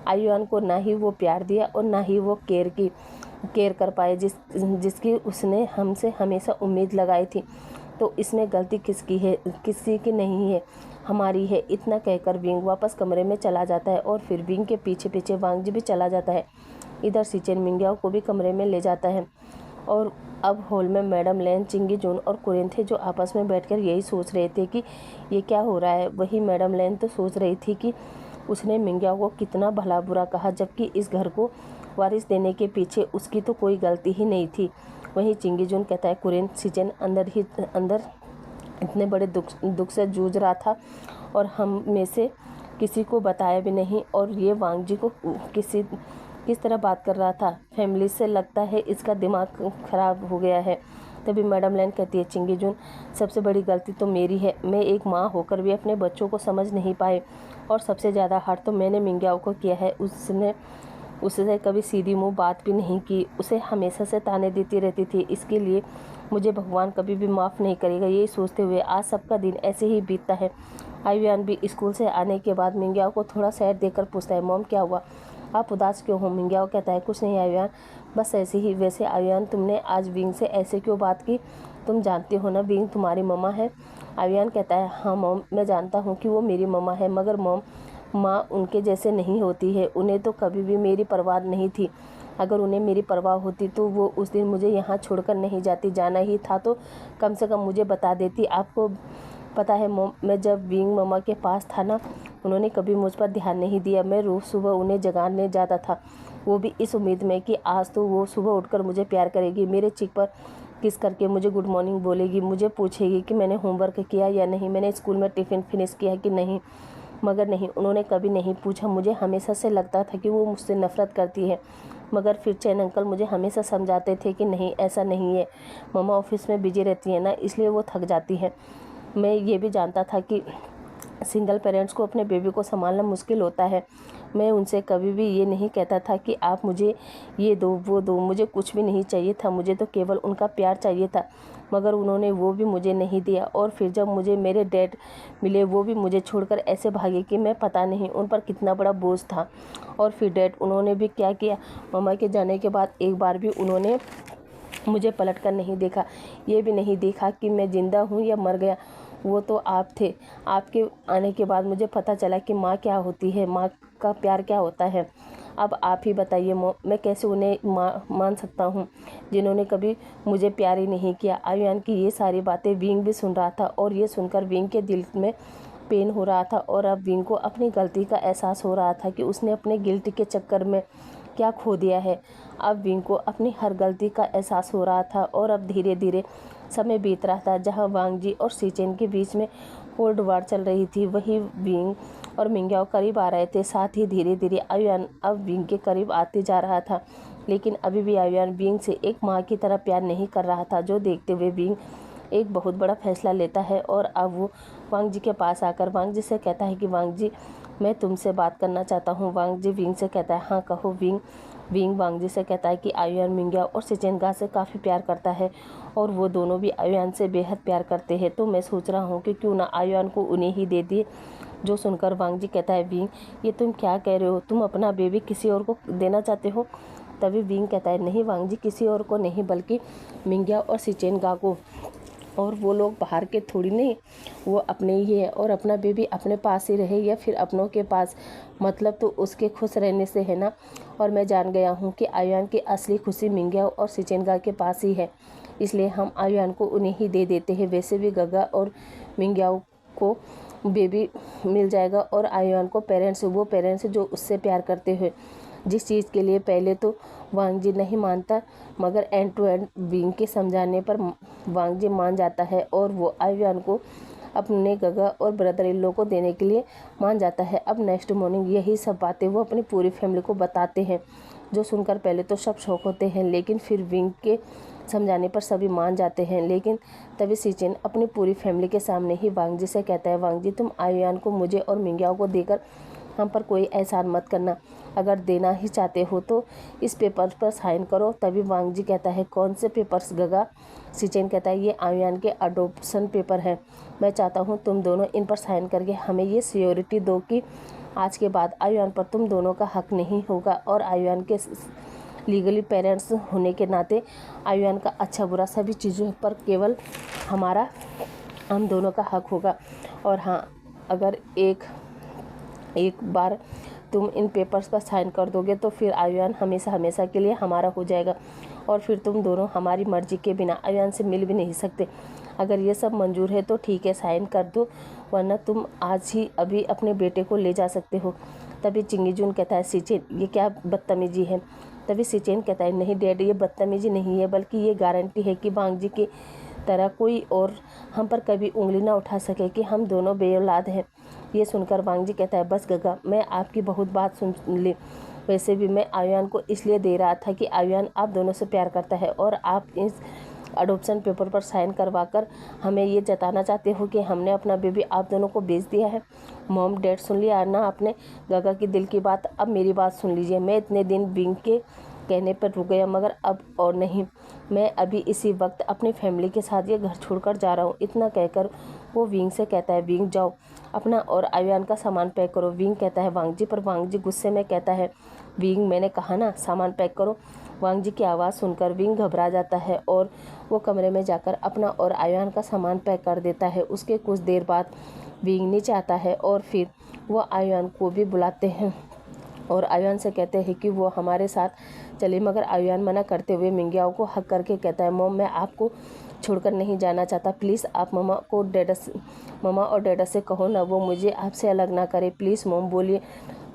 आयुआन को ना ही वो प्यार दिया और ना ही वो केयर कर पाए जिसकी उसने हमसे हमेशा उम्मीद लगाई थी। तो इसमें गलती किसकी है? किसी की नहीं है, हमारी है। इतना कहकर विंग वापस कमरे में चला जाता है और फिर विंग के पीछे पीछे वांगजी भी चला जाता है। इधर सिचेन मिंग्याओ को भी कमरे में ले जाता है और अब हॉल में मैडम लेन, चिंगी जून और कुरेन थे जो आपस में बैठकर यही सोच रहे थे कि ये क्या हो रहा है। वही मैडम लेन तो सोच रही थी कि उसने मिंग्याओ को कितना भला बुरा कहा, जबकि इस घर को वारिस देने के पीछे उसकी तो कोई गलती ही नहीं थी। वहीं चिंगी जून कहता है कुरेन सिचेन अंदर इतने बड़े दुख से जूझ रहा था और हम में से किसी को बताया भी नहीं, और ये वांगजी को किस तरह बात कर रहा था फैमिली से, लगता है इसका दिमाग खराब हो गया है। तभी मैडम लैन कहती है चिंगी जून, सबसे बड़ी गलती तो मेरी है। मैं एक माँ होकर भी अपने बच्चों को समझ नहीं पाए, और सबसे ज़्यादा हर्ट तो मैंने मिंग्याओ को किया है। उससे कभी सीधी मुँह बात भी नहीं की, उसे हमेशा से ताने देती रहती थी। इसके लिए मुझे भगवान कभी भी माफ़ नहीं करेगा। यही सोचते हुए आज सबका दिन ऐसे ही बीतता है। आयुआन भी स्कूल से आने के बाद मिंग्याओ को थोड़ा सैड देकर पूछता है, मॉम क्या हुआ, आप उदास क्यों हो? मिंग्याओ कहता है कुछ नहीं आयुआन, बस ऐसे ही। वैसे आयुआन तुमने आज विंग से ऐसे क्यों बात की? तुम जानती हो ना विंग तुम्हारी मम्मा है। आयुआन कहता है हाँ मॉम, मैं जानता हूँ कि वो मेरी मम्मा है, मगर मॉम माँ उनके जैसे नहीं होती है। उन्हें तो कभी भी मेरी परवाह नहीं थी। अगर उन्हें मेरी परवाह होती तो वो उस दिन मुझे यहाँ छोड़कर नहीं जाती। जाना ही था तो कम से कम मुझे बता देती। आपको पता है मॉम, मैं जब विंग मम्मा के पास था ना, उन्होंने कभी मुझ पर ध्यान नहीं दिया। मैं रोज़ सुबह उन्हें जगाने जाता था, वो भी इस उम्मीद में कि आज तो वो सुबह उठकर मुझे प्यार करेगी, मेरे चीक पर किस करके मुझे गुड मॉर्निंग बोलेगी, मुझे पूछेगी कि मैंने होमवर्क किया या नहीं, मैंने स्कूल में टिफ़िन फिनिश किया कि नहीं। मगर नहीं, उन्होंने कभी नहीं पूछा। मुझे हमेशा से लगता था कि वो मुझसे नफ़रत करती है, मगर फिर चैन अंकल मुझे हमेशा समझाते थे कि नहीं, ऐसा नहीं है। मम्मा ऑफिस में बिजी रहती है ना, इसलिए वो थक जाती है। मैं ये भी जानता था कि सिंगल पेरेंट्स को अपने बेबी को संभालना मुश्किल होता है। मैं उनसे कभी भी ये नहीं कहता था कि आप मुझे ये दो वो दो, मुझे कुछ भी नहीं चाहिए था, मुझे तो केवल उनका प्यार चाहिए था। मगर उन्होंने वो भी मुझे नहीं दिया, और फिर जब मुझे मेरे डैड मिले वो भी मुझे छोड़कर ऐसे भागे कि मैं पता नहीं उन पर कितना बड़ा बोझ था। और फिर डैड, उन्होंने भी क्या किया, मम्मा के जाने के बाद एक बार भी उन्होंने मुझे पलट कर नहीं देखा, ये भी नहीं देखा कि मैं ज़िंदा हूँ या मर गया। वो तो आप थे। आपके आने के बाद मुझे पता चला कि माँ क्या होती है, माँ का प्यार क्या होता है। अब आप ही बताइए मैं कैसे उन्हें माँ मान सकता हूँ जिन्होंने कभी मुझे प्यार ही नहीं किया। आयुआन की ये सारी बातें विंग भी सुन रहा था, और ये सुनकर विंग के दिल में पेन हो रहा था। और अब विंग को अपनी गलती का एहसास हो रहा था कि उसने अपने गिल्ट के चक्कर में क्या खो दिया है। अब विंग को अपनी हर गलती का एहसास हो रहा था, और अब धीरे धीरे समय बीत रहा था। जहां वांगजी और सिचेन के बीच में कोल्ड वार चल रही थी, वहीं विंग और मिंग्याओ करीब आ रहे थे। साथ ही धीरे धीरे आयुआन अब विंग के करीब आते जा रहा था, लेकिन अभी भी आयुआन विंग से एक माँ की तरह प्यार नहीं कर रहा था, जो देखते हुए विंग एक बहुत बड़ा फैसला लेता है। और अब वो वांगजी के पास आकर वांगजी से कहता है कि वांगजी, मैं तुमसे बात करना चाहता हूँ। वांगजी विंग से कहता है हाँ कहो विंग। विंग वांगजी से कहता है कि आयुआन मिंग्याओ और सिचेनगा से काफ़ी प्यार करता है, और वो दोनों भी आयुआन से बेहद प्यार करते हैं। तो मैं सोच रहा हूँ कि क्यों ना आयुआन को उन्हें ही दे दिए। जो सुनकर वांगजी कहता है विंग, ये तुम क्या कह रहे हो, तुम अपना बेबी किसी और को देना चाहते हो? तभी विंग कहता है नहीं वांगजी, किसी और को नहीं, बल्कि मिंग्याओ और सिचेनगा को। और वो लोग बाहर के थोड़ी नहीं, वो अपने ही है, और अपना बेबी अपने पास ही रहे या फिर अपनों के पास, मतलब तो उसके खुश रहने से है ना। और मैं जान गया हूँ कि आयुआन की असली खुशी मिंग्याओ और सिचेनगा के पास ही है, इसलिए हम आयुआन को उन्हें ही दे देते हैं। वैसे भी गगा और मिंग्याओ को बेबी मिल जाएगा, और आयुआन को वो पेरेंट्स जो उससे प्यार करते हुए, जिस चीज़ के लिए पहले तो वांगजी नहीं मानता, मगर एंड टू एंड विंग के समझाने पर वांगजी मान जाता है, और वो आयुआन को अपने गगा और ब्रदर इन लो को देने के लिए मान जाता है। अब नेक्स्ट मॉर्निंग यही सब बातें वो अपनी पूरी फैमिली को बताते हैं, जो सुनकर पहले तो सब शौक होते हैं, लेकिन फिर विंग के समझाने पर सभी मान जाते हैं। लेकिन तभी सिचेन अपनी पूरी फैमिली के सामने ही वांगजी से कहता है, वांगजी तुम आयुआन को मुझे और मिंग्याओ को देकर हम पर कोई एहसान मत करना। अगर देना ही चाहते हो तो इस पेपर पर साइन करो। तभी वांगजी कहता है कौन से पेपर्स गगा? सिचेन कहता है ये आयुआन के अडोप्शन पेपर है। मैं चाहता हूँ तुम दोनों इन पर साइन करके हमें ये श्योरिटी दो कि आज के बाद आयुआन पर तुम दोनों का हक नहीं होगा और आयुआन के लीगली पेरेंट्स होने के नाते आयुआन का अच्छा बुरा सभी चीज़ों पर केवल हम दोनों का हक होगा। और हाँ, अगर एक बार तुम इन पेपर्स पर साइन कर दोगे तो फिर आयुआन हमेशा हमेशा के लिए हमारा हो जाएगा और फिर तुम दोनों हमारी मर्जी के बिना आयुआन से मिल भी नहीं सकते। अगर ये सब मंजूर है तो ठीक है, साइन कर दो, वरना तुम आज ही अभी अपने बेटे को ले जा सकते हो। तभी चिंगीजून कहता है, सिचेन ये क्या बदतमीजी है। तभी सिचेन कहता है, नहीं डैड, ये बदतमीजी नहीं है, बल्कि ये गारंटी है कि वांगजी की तरह कोई और हम पर कभी उंगली ना उठा सके कि हम दोनों बेऔलाद हैं। ये सुनकर वांगजी कहता है, बस गगा, मैं आपकी बहुत बात सुन ली। वैसे भी मैं आयुआन को इसलिए दे रहा था कि आयुआन आप दोनों से प्यार करता है और आप इस अडॉप्शन पेपर पर साइन करवाकर हमें ये जताना चाहते हो कि हमने अपना बेबी आप दोनों को बेच दिया है। मॉम डैड, सुन लिया ना आपने गगा की दिल की बात। अब मेरी बात सुन लीजिए। मैं इतने दिन विंग के कहने पर रुक गया, मगर अब और नहीं। मैं अभी इसी वक्त अपनी फैमिली के साथ ये घर छोड़कर जा रहा हूँ। इतना कहकर वो विंग से कहता है, विंग जाओ अपना और आयुआन का सामान पैक करो। विंग कहता है, वांगजी, पर वांगजी गुस्से में कहता है, विंग मैंने कहा ना सामान पैक करो। वांगजी की आवाज़ सुनकर विंग घबरा जाता है और वो कमरे में जाकर अपना और आयुआन का सामान पैक कर देता है। उसके कुछ देर बाद विंग नीचे आता है और फिर वो आयुआन को भी बुलाते हैं और आयुआन से कहते हैं कि वो हमारे साथ चले, मगर आयुआन मना करते हुए मिंगियाओ को हक करके कहता है, मॉम मैं आपको छोड़कर नहीं जाना चाहता। प्लीज़ आप ममा और डैडा से कहो ना, वो मुझे आपसे अलग ना करे। प्लीज़ मॉम बोलिए।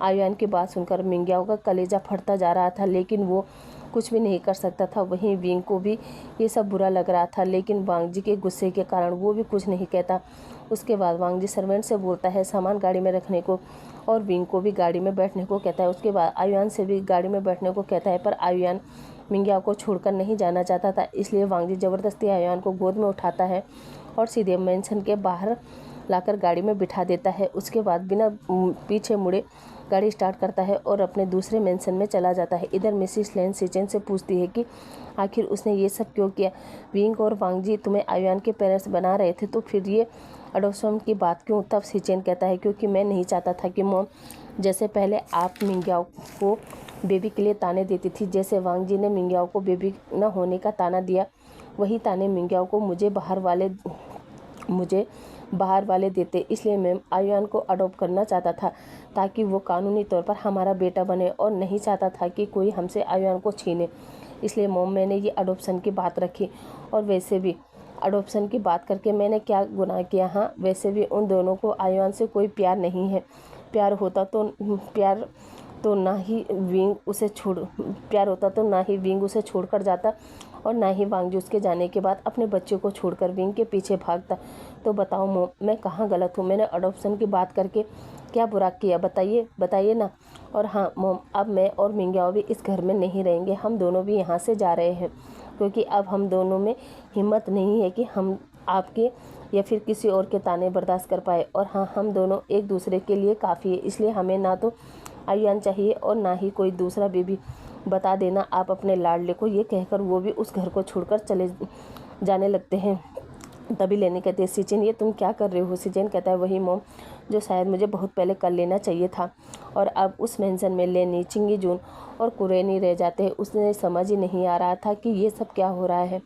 आयुआन की बात सुनकर मिंगियाओ का कलेजा फटता जा रहा था, लेकिन वो कुछ भी नहीं कर सकता था। वहीं विंग को भी ये सब बुरा लग रहा था, लेकिन वांगजी के गुस्से के कारण वो भी कुछ नहीं कहता। उसके बाद वांगजी सर्वेंट से बोलता है सामान गाड़ी में रखने को और विंग को भी गाड़ी में बैठने को कहता है। उसके बाद आयुआन से भी गाड़ी में बैठने को कहता है, पर आयुआन मिंगियाओ को छोड़कर नहीं जाना चाहता था। इसलिए वांगजी ज़बरदस्ती आयुआन को गोद में उठाता है और सीधे मेंशन के बाहर लाकर गाड़ी में बिठा देता है। उसके बाद बिना पीछे मुड़े गाड़ी स्टार्ट करता है और अपने दूसरे मेंशन में चला जाता है। इधर मिसिस लेन सिचेन से पूछती है कि आखिर उसने ये सब क्यों किया। विंग और वांगजी तुम्हें आयुआन के पेरेंट्स बना रहे थे, तो फिर ये अडॉप्शन की बात क्यों। तब सिचेन कहता है, क्योंकि मैं नहीं चाहता था कि मॉम जैसे पहले आप मिंगियाओ को बेबी के लिए ताने देती थी, जैसे वांगजी ने मिंगियाओ को बेबी न होने का ताना दिया, वही ताने मिंगियाओ को मुझे बाहर वाले देते। इसलिए मैं आयुआन को अडॉप्ट करना चाहता था ताकि वो कानूनी तौर पर हमारा बेटा बने और नहीं चाहता था कि कोई हमसे आयुआन को छीने। इसलिए मॉम मैंने ये अडॉप्शन की बात रखी। और वैसे भी अडॉप्शन की बात करके मैंने क्या गुनाह किया। हाँ, वैसे भी उन दोनों को आयुआन से कोई प्यार नहीं है। प्यार होता तो ना ही विंग उसे छोड़कर जाता और ना ही वांगजी उसके जाने के बाद अपने बच्चे को छोड़कर विंग के पीछे भागता। तो बताओ मॉम, मैं कहाँ गलत हूँ। मैंने अडॉप्शन की बात करके क्या बुरा किया, बताइए ना। और हाँ मॉम, अब मैं और मिंगियाओ भी इस घर में नहीं रहेंगे। हम दोनों भी यहाँ से जा रहे हैं, क्योंकि अब हम दोनों में हिम्मत नहीं है कि हम आपके या फिर किसी और के ताने बर्दाश्त कर पाए। और हाँ, हम दोनों एक दूसरे के लिए काफ़ी है। इसलिए हमें ना तो आयुआन चाहिए और ना ही कोई दूसरा बेबी। बता देना आप अपने लाडले को। ये कहकर वो भी उस घर को छोड़कर चले जाने लगते हैं। तभी लेनी कहती है, सिचेन ये तुम क्या कर रहे हो। सिचेन कहता है, वही मॉम जो शायद मुझे बहुत पहले कर लेना चाहिए था। और अब उस मेंशन में लेनी, चिंगीजून और कुरेनी रह जाते हैं। उसने समझ ही नहीं आ रहा था कि ये सब क्या हो रहा है।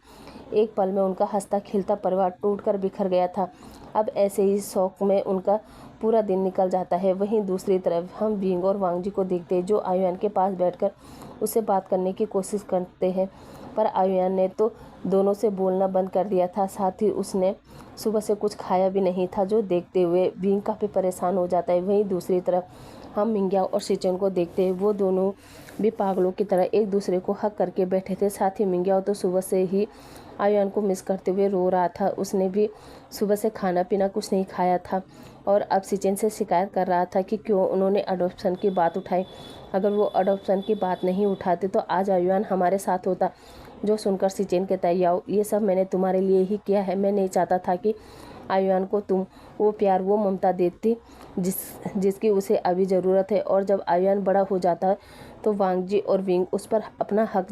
एक पल में उनका हंसता खिलता परिवार टूटकर बिखर गया था। अब ऐसे ही शौक में उनका पूरा दिन निकल जाता है। वहीं दूसरी तरफ हम विंग और वांगजी को देखते हैं, जो आयुआन के पास बैठकर उससे बात करने की कोशिश करते हैं, पर आयुआन ने तो दोनों से बोलना बंद कर दिया था। साथ ही उसने सुबह से कुछ खाया भी नहीं था, जो देखते हुए विंग काफ़ी परेशान हो जाता है। वहीं दूसरी तरफ हम मिंगियाओ और सिचेन को देखते हैं। वो दोनों भी पागलों की तरह एक दूसरे को हक करके बैठे थे। साथ ही मिंगियाओ तो सुबह से ही आयुआन को मिस करते हुए रो रहा था। उसने भी सुबह से खाना पीना कुछ नहीं खाया था और अब सिचेन से शिकायत कर रहा था कि क्यों उन्होंने अडॉप्शन की बात उठाई। अगर वो अडॉप्शन की बात नहीं उठाते तो आज आयुआन हमारे साथ होता। जो सुनकर सिचेन कहता है, याओ ये सब मैंने तुम्हारे लिए ही किया है। मैं नहीं चाहता था कि आयुआन को तुम वो प्यार वो ममता देती जिसकी उसे अभी ज़रूरत है। और जब आयुआन बड़ा हो जाता तो वांगजी और विंग उस पर अपना हक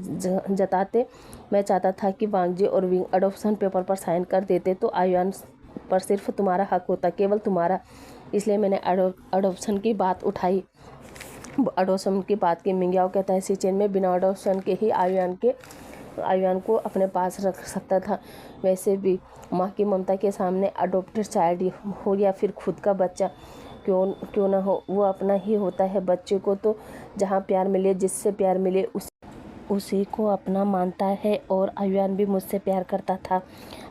जताते। मैं चाहता था कि वांगजी और विंग अडॉप्शन पेपर पर साइन कर देते तो आयुआन पर सिर्फ तुम्हारा हक होता, केवल तुम्हारा। इसलिए मैंने अडोप्शन की बात उठाई, अडोप्शन की बात की। मिंग्याओ कहता है सिचेन में बिना अडोप्शन के ही आयुआन को अपने पास रख सकता था। वैसे भी माँ की ममता के सामने अडोप्टेड चाइल्ड हो या फिर खुद का बच्चा क्यों ना हो, वो अपना ही होता है। बच्चे को तो जहाँ प्यार मिले, जिससे प्यार मिले उसी को अपना मानता है, और आयुआन भी मुझसे प्यार करता था,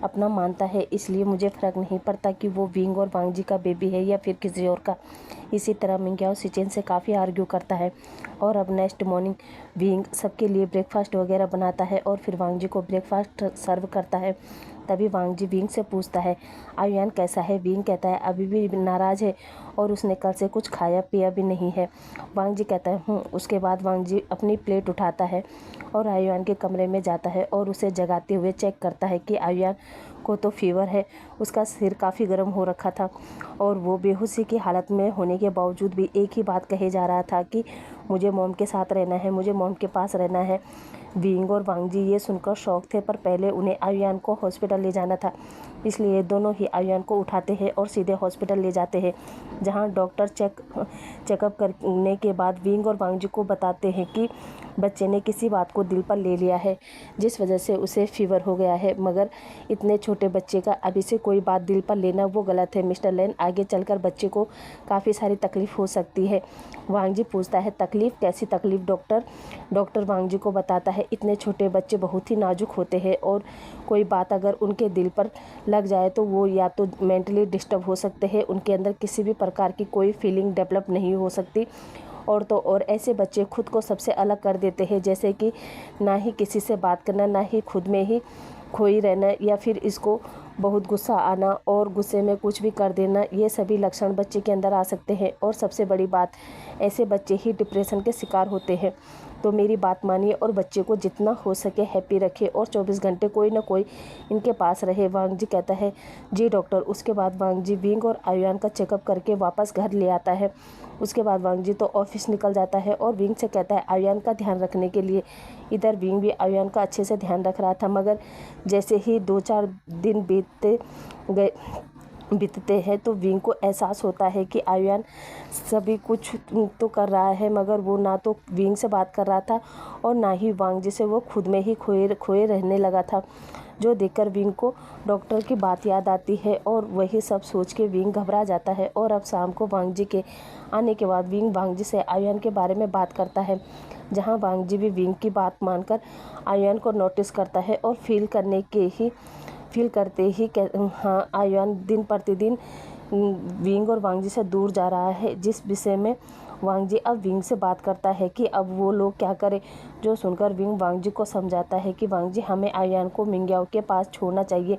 अपना मानता है। इसलिए मुझे फ़र्क नहीं पड़ता कि वो विंग और वांगजी का बेबी है या फिर किसी और का। इसी तरह मिंग्याओ सिचेन से काफ़ी आर्ग्यू करता है, और अब नेक्स्ट मॉर्निंग विंग सबके लिए ब्रेकफास्ट वगैरह बनाता है और फिर वांगजी को ब्रेकफास्ट सर्व करता है। तभी वांगजी विंग से पूछता है आयुआन कैसा है। विंग कहता है अभी भी नाराज़ है और उसने कल से कुछ खाया पिया भी नहीं है। वांगजी कहता है उसके बाद वांगजी अपनी प्लेट उठाता है और आयुआन के कमरे में जाता है और उसे जगाते हुए चेक करता है कि आयुआन को तो फीवर है। उसका सिर काफ़ी गर्म हो रखा था और वो बेहोशी की हालत में होने के बावजूद भी एक ही बात कहे जा रहा था कि मुझे मॉम के साथ रहना है, मुझे मॉम के पास रहना है। विंग और वांगजी ये सुनकर शौक थे, पर पहले उन्हें आयुआन को हॉस्पिटल ले जाना था, इसलिए दोनों ही आयुआन को उठाते हैं और सीधे हॉस्पिटल ले जाते हैं, जहां डॉक्टर चेकअप करने के बाद विंग और वांगजी को बताते हैं कि बच्चे ने किसी बात को दिल पर ले लिया है, जिस वजह से उसे फीवर हो गया है। मगर इतने छोटे बच्चे का अभी से कोई बात दिल पर लेना वो गलत है मिस्टर लेन, आगे चलकर बच्चे को काफ़ी सारी तकलीफ़ हो सकती है। वांगजी पूछता है तकलीफ़, कैसी तकलीफ़ डॉक्टर? डॉक्टर वांगजी को बताता है इतने छोटे बच्चे बहुत ही नाजुक होते हैं और कोई बात अगर उनके दिल पर लग जाए तो वो या तो मेंटली डिस्टर्ब हो सकते हैं, उनके अंदर किसी भी प्रकार की कोई फीलिंग डेवलप नहीं हो सकती, और तो और ऐसे बच्चे खुद को सबसे अलग कर देते हैं, जैसे कि ना ही किसी से बात करना, ना ही खुद में ही खोई रहना, या फिर इसको बहुत गुस्सा आना और गुस्से में कुछ भी कर देना। ये सभी लक्षण बच्चे के अंदर आ सकते हैं, और सबसे बड़ी बात ऐसे बच्चे ही डिप्रेशन के शिकार होते हैं। तो मेरी बात मानिए और बच्चे को जितना हो सके हैप्पी रखिए और 24 घंटे कोई ना कोई इनके पास रहे। वांगजी कहता है जी डॉक्टर। उसके बाद वांगजी विंग और आयुआन का चेकअप करके वापस घर ले आता है। उसके बाद वांगजी तो ऑफिस निकल जाता है और विंग से कहता है आयुआन का ध्यान रखने के लिए। इधर विंग भी आयुआन का अच्छे से ध्यान रख रहा था, मगर जैसे ही 2-4 दिन बीतते हैं तो विंग को एहसास होता है कि आयुआन सभी कुछ तो कर रहा है, मगर वो ना तो विंग से बात कर रहा था और ना ही वांगजी से, वो खुद में ही खोए रहने लगा था, जो देखकर विंग को डॉक्टर की बात याद आती है और वही सब सोच के विंग घबरा जाता है। और अब शाम को वांगजी के आने के बाद विंग वांगजी से आयुआन के बारे में बात करता है, जहां वांगजी भी विंग की बात मानकर आयुआन को नोटिस करता है और फील करते ही हाँ आयुआन दिन प्रतिदिन विंग और वांगजी से दूर जा रहा है, जिस विषय में वांगजी अब विंग से बात करता है कि अब वो लोग क्या करें। जो सुनकर विंग वांगजी को समझाता है कि वांगजी हमें आयुआन को मिंग्याओ के पास छोड़ना चाहिए,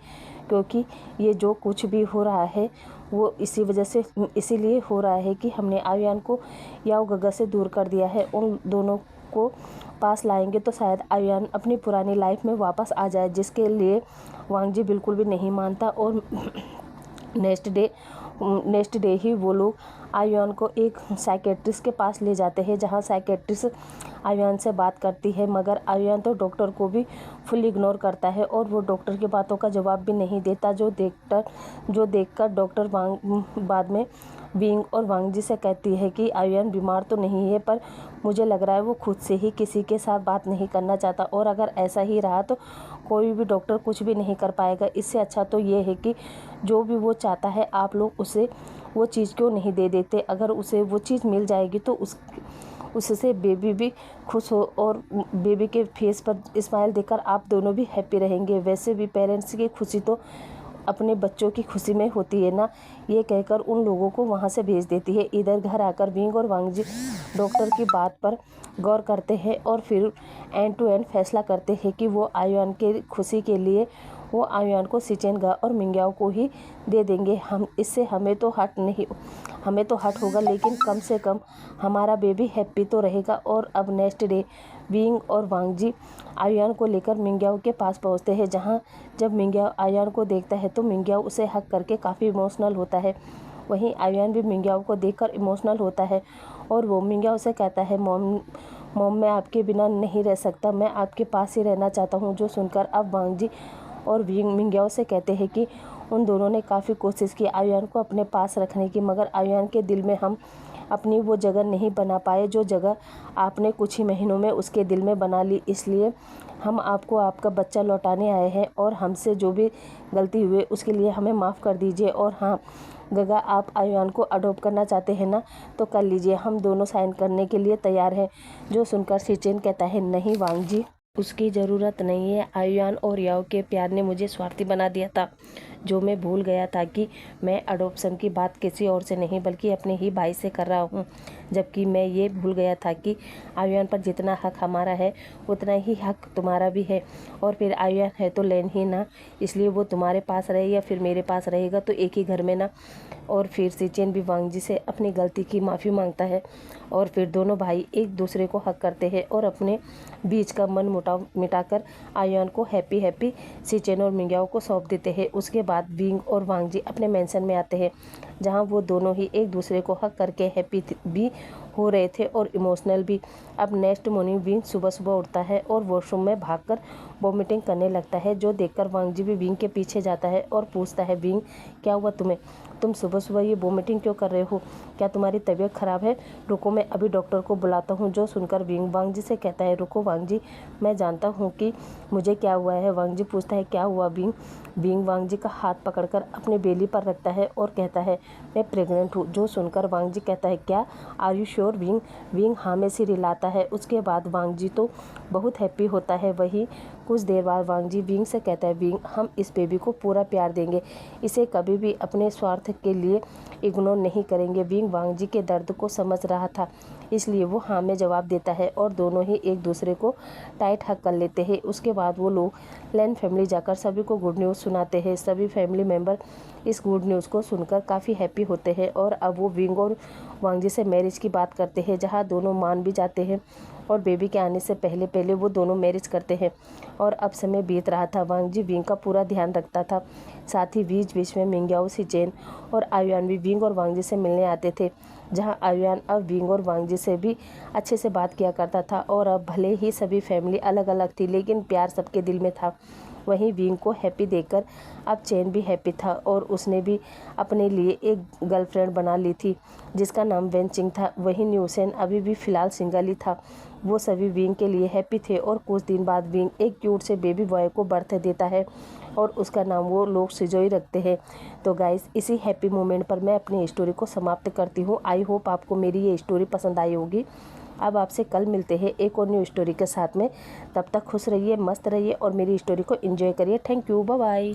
क्योंकि ये जो कुछ भी हो रहा है वो इसीलिए हो रहा है कि हमने आयुआन को याओ गगा से दूर कर दिया है। उन दोनों को पास लाएंगे तो शायद आयुआन अपनी पुरानी लाइफ में वापस आ जाए, जिसके लिए वांगजी बिल्कुल भी नहीं मानता। और नेक्स्ट डे ही वो लोग आयुआन को एक साइकेट्रिस्ट के पास ले जाते हैं, जहां साइकेट्रिस्ट आयुआन से बात करती है, मगर आयुआन तो डॉक्टर को भी फुल इग्नोर करता है और वो डॉक्टर की बातों का जवाब भी नहीं देता, जो देखकर डॉक्टर बाद में विंग और वांगजी से कहती है कि आयुआन बीमार तो नहीं है, पर मुझे लग रहा है वो खुद से ही किसी के साथ बात नहीं करना चाहता, और अगर ऐसा ही रहा तो कोई भी डॉक्टर कुछ भी नहीं कर पाएगा। इससे अच्छा तो ये है कि जो भी वो चाहता है आप लोग उसे वो चीज़ क्यों नहीं दे देते। अगर उसे वो चीज़ मिल जाएगी तो उससे बेबी भी खुश हो और बेबी के फेस पर स्माइल देखकर आप दोनों भी हैप्पी रहेंगे। वैसे भी पेरेंट्स की खुशी तो अपने बच्चों की खुशी में होती है ना, ये कहकर उन लोगों को वहाँ से भेज देती है। इधर घर आकर विंग और वांगजी डॉक्टर की बात पर गौर करते हैं और फिर एंड टू एंड फैसला करते हैं कि वो आयुआन के खुशी के लिए वो आयुआन को सिचेनगा और मिंग्याओ को ही दे देंगे। इससे हमें तो हर्ट होगा, लेकिन कम से कम हमारा बेबी हैप्पी तो रहेगा। और अब नेक्स्ट डे विंग और वांगजी आयुआन को लेकर मिंग्याओ के पास पहुंचते हैं, जहां जब मिंग्याओ आयुआन को देखता है तो मिंग्याओ उसे हक करके काफ़ी इमोशनल होता है। वहीं आयुआन भी मिंग्याओ को देखकर इमोशनल होता है और वो मिंग्याओ से कहता है मॉम मैं आपके बिना नहीं रह सकता, मैं आपके पास ही रहना चाहता हूँ। जो सुनकर अब वांगजी और मिंग्याओ से कहते हैं कि उन दोनों ने काफ़ी कोशिश की आयुयान को अपने पास रखने की, मगर आयुयान के दिल में हम अपनी वो जगह नहीं बना पाए जो जगह आपने कुछ ही महीनों में उसके दिल में बना ली। इसलिए हम आपको आपका बच्चा लौटाने आए हैं और हमसे जो भी गलती हुई उसके लिए हमें माफ़ कर दीजिए। और हाँ गगा, आप आयुयान को अडॉप्ट करना चाहते हैं ना, तो कर लीजिए, हम दोनों साइन करने के लिए तैयार हैं। जो सुनकर सिचेन कहता है, नहीं वांग जी, उसकी ज़रूरत नहीं है। आयुयान और याओ के प्यार ने मुझे स्वार्थी बना दिया था, जो मैं भूल गया था कि मैं अडॉप्शन की बात किसी और से नहीं बल्कि अपने ही भाई से कर रहा हूँ। जबकि मैं ये भूल गया था कि आयुयान पर जितना हक हमारा है उतना ही हक तुम्हारा भी है। और फिर आयुयान है तो लेन ही ना, इसलिए वो तुम्हारे पास रहे या फिर मेरे पास रहेगा तो एक ही घर में ना। और फिर सिचेन भी वांग जी से अपनी गलती की माफ़ी मांगता है और फिर दोनों भाई एक दूसरे को हक करते हैं और अपने बीच का मन मुटाव मिटाकर आयुयान को हैप्पी सिचेन और मिंग्याओ को सौंप देते हैं। उसके बाद विंग और वांग जी अपने मेंशन में आते हैं, जहां वो दोनों ही एक दूसरे को हक करके हैप्पी भी हो रहे थे और इमोशनल भी। अब नेक्स्ट मॉर्निंग विंग सुबह सुबह उठता है और वॉशरूम में भागकर वॉमिटिंग करने लगता है, जो देखकर वांग जी भी विंग के पीछे जाता है और पूछता है, विंग क्या हुआ तुम्हें, तुम सुबह सुबह ये वॉमिटिंग क्यों कर रहे हो, क्या तुम्हारी तबीयत ख़राब है? रुको, मैं अभी डॉक्टर को बुलाता हूँ। जो सुनकर विंग वांग जी से कहता है, रुको वांग जी, मैं जानता हूँ कि मुझे क्या हुआ है। वांग जी पूछता है, क्या हुआ विंग? विंग वांग जी का हाथ पकड़कर अपने बेली पर रखता है और कहता है, मैं प्रेग्नेंट हूँ। जो सुनकर वांग जी कहता है, क्या, are you sure Wing? Wing हाँ में सिर हिलाता है। उसके बाद वांग जी तो बहुत हैप्पी होता है। वही कुछ देर बाद वांग जी विंग से कहता है, विंग हम इस बेबी को पूरा प्यार देंगे, इसे कभी भी अपने स्वार्थ के लिए इग्नोर नहीं करेंगे। विंग वांग जी के दर्द को समझ रहा था, इसलिए वो हाँ में जवाब देता है और दोनों ही एक दूसरे को टाइट हक कर लेते हैं। उसके बाद वो लोग लैन फैमिली जाकर सभी को गुड न्यूज़ सुनाते हैं। सभी फैमिली मेम्बर इस गुड न्यूज़ को सुनकर काफ़ी हैप्पी होते हैं और अब वो विंग और वांग जी से मैरिज की बात करते हैं, जहाँ दोनों मान भी जाते हैं और बेबी के आने से पहले पहले वो दोनों मैरिज करते हैं। और अब समय बीत रहा था। वांग जी विंग का पूरा ध्यान रखता था, साथ ही बीच बीच में मिंग्याओ, सिचेन और आयुयान भी विंग और वांग जी से मिलने आते थे, जहां आयुयान अब विंग और वांग जी से भी अच्छे से बात किया करता था। और अब भले ही सभी फैमिली अलग अलग थी, लेकिन प्यार सबके दिल में था। वहीं विंग को हैप्पी देखकर अब चेन भी हैप्पी था और उसने भी अपने लिए एक गर्लफ्रेंड बना ली थी, जिसका नाम वेन चिंग था। वहीं न्यूसेन अभी भी फ़िलहाल सिंगल ही था। वो सभी विंग के लिए हैप्पी थे और कुछ दिन बाद विंग एक क्यूट से बेबी बॉय को बर्थ देता है और उसका नाम वो लोग सिजोई रखते हैं। तो गाइस, इसी हैप्पी मोमेंट पर मैं अपनी स्टोरी को समाप्त करती हूँ। आई होप आपको मेरी ये स्टोरी पसंद आई होगी। अब आपसे कल मिलते हैं एक और न्यू स्टोरी के साथ में। तब तक खुश रहिए, मस्त रहिए और मेरी स्टोरी को एंजॉय करिए। Thank you, bye bye.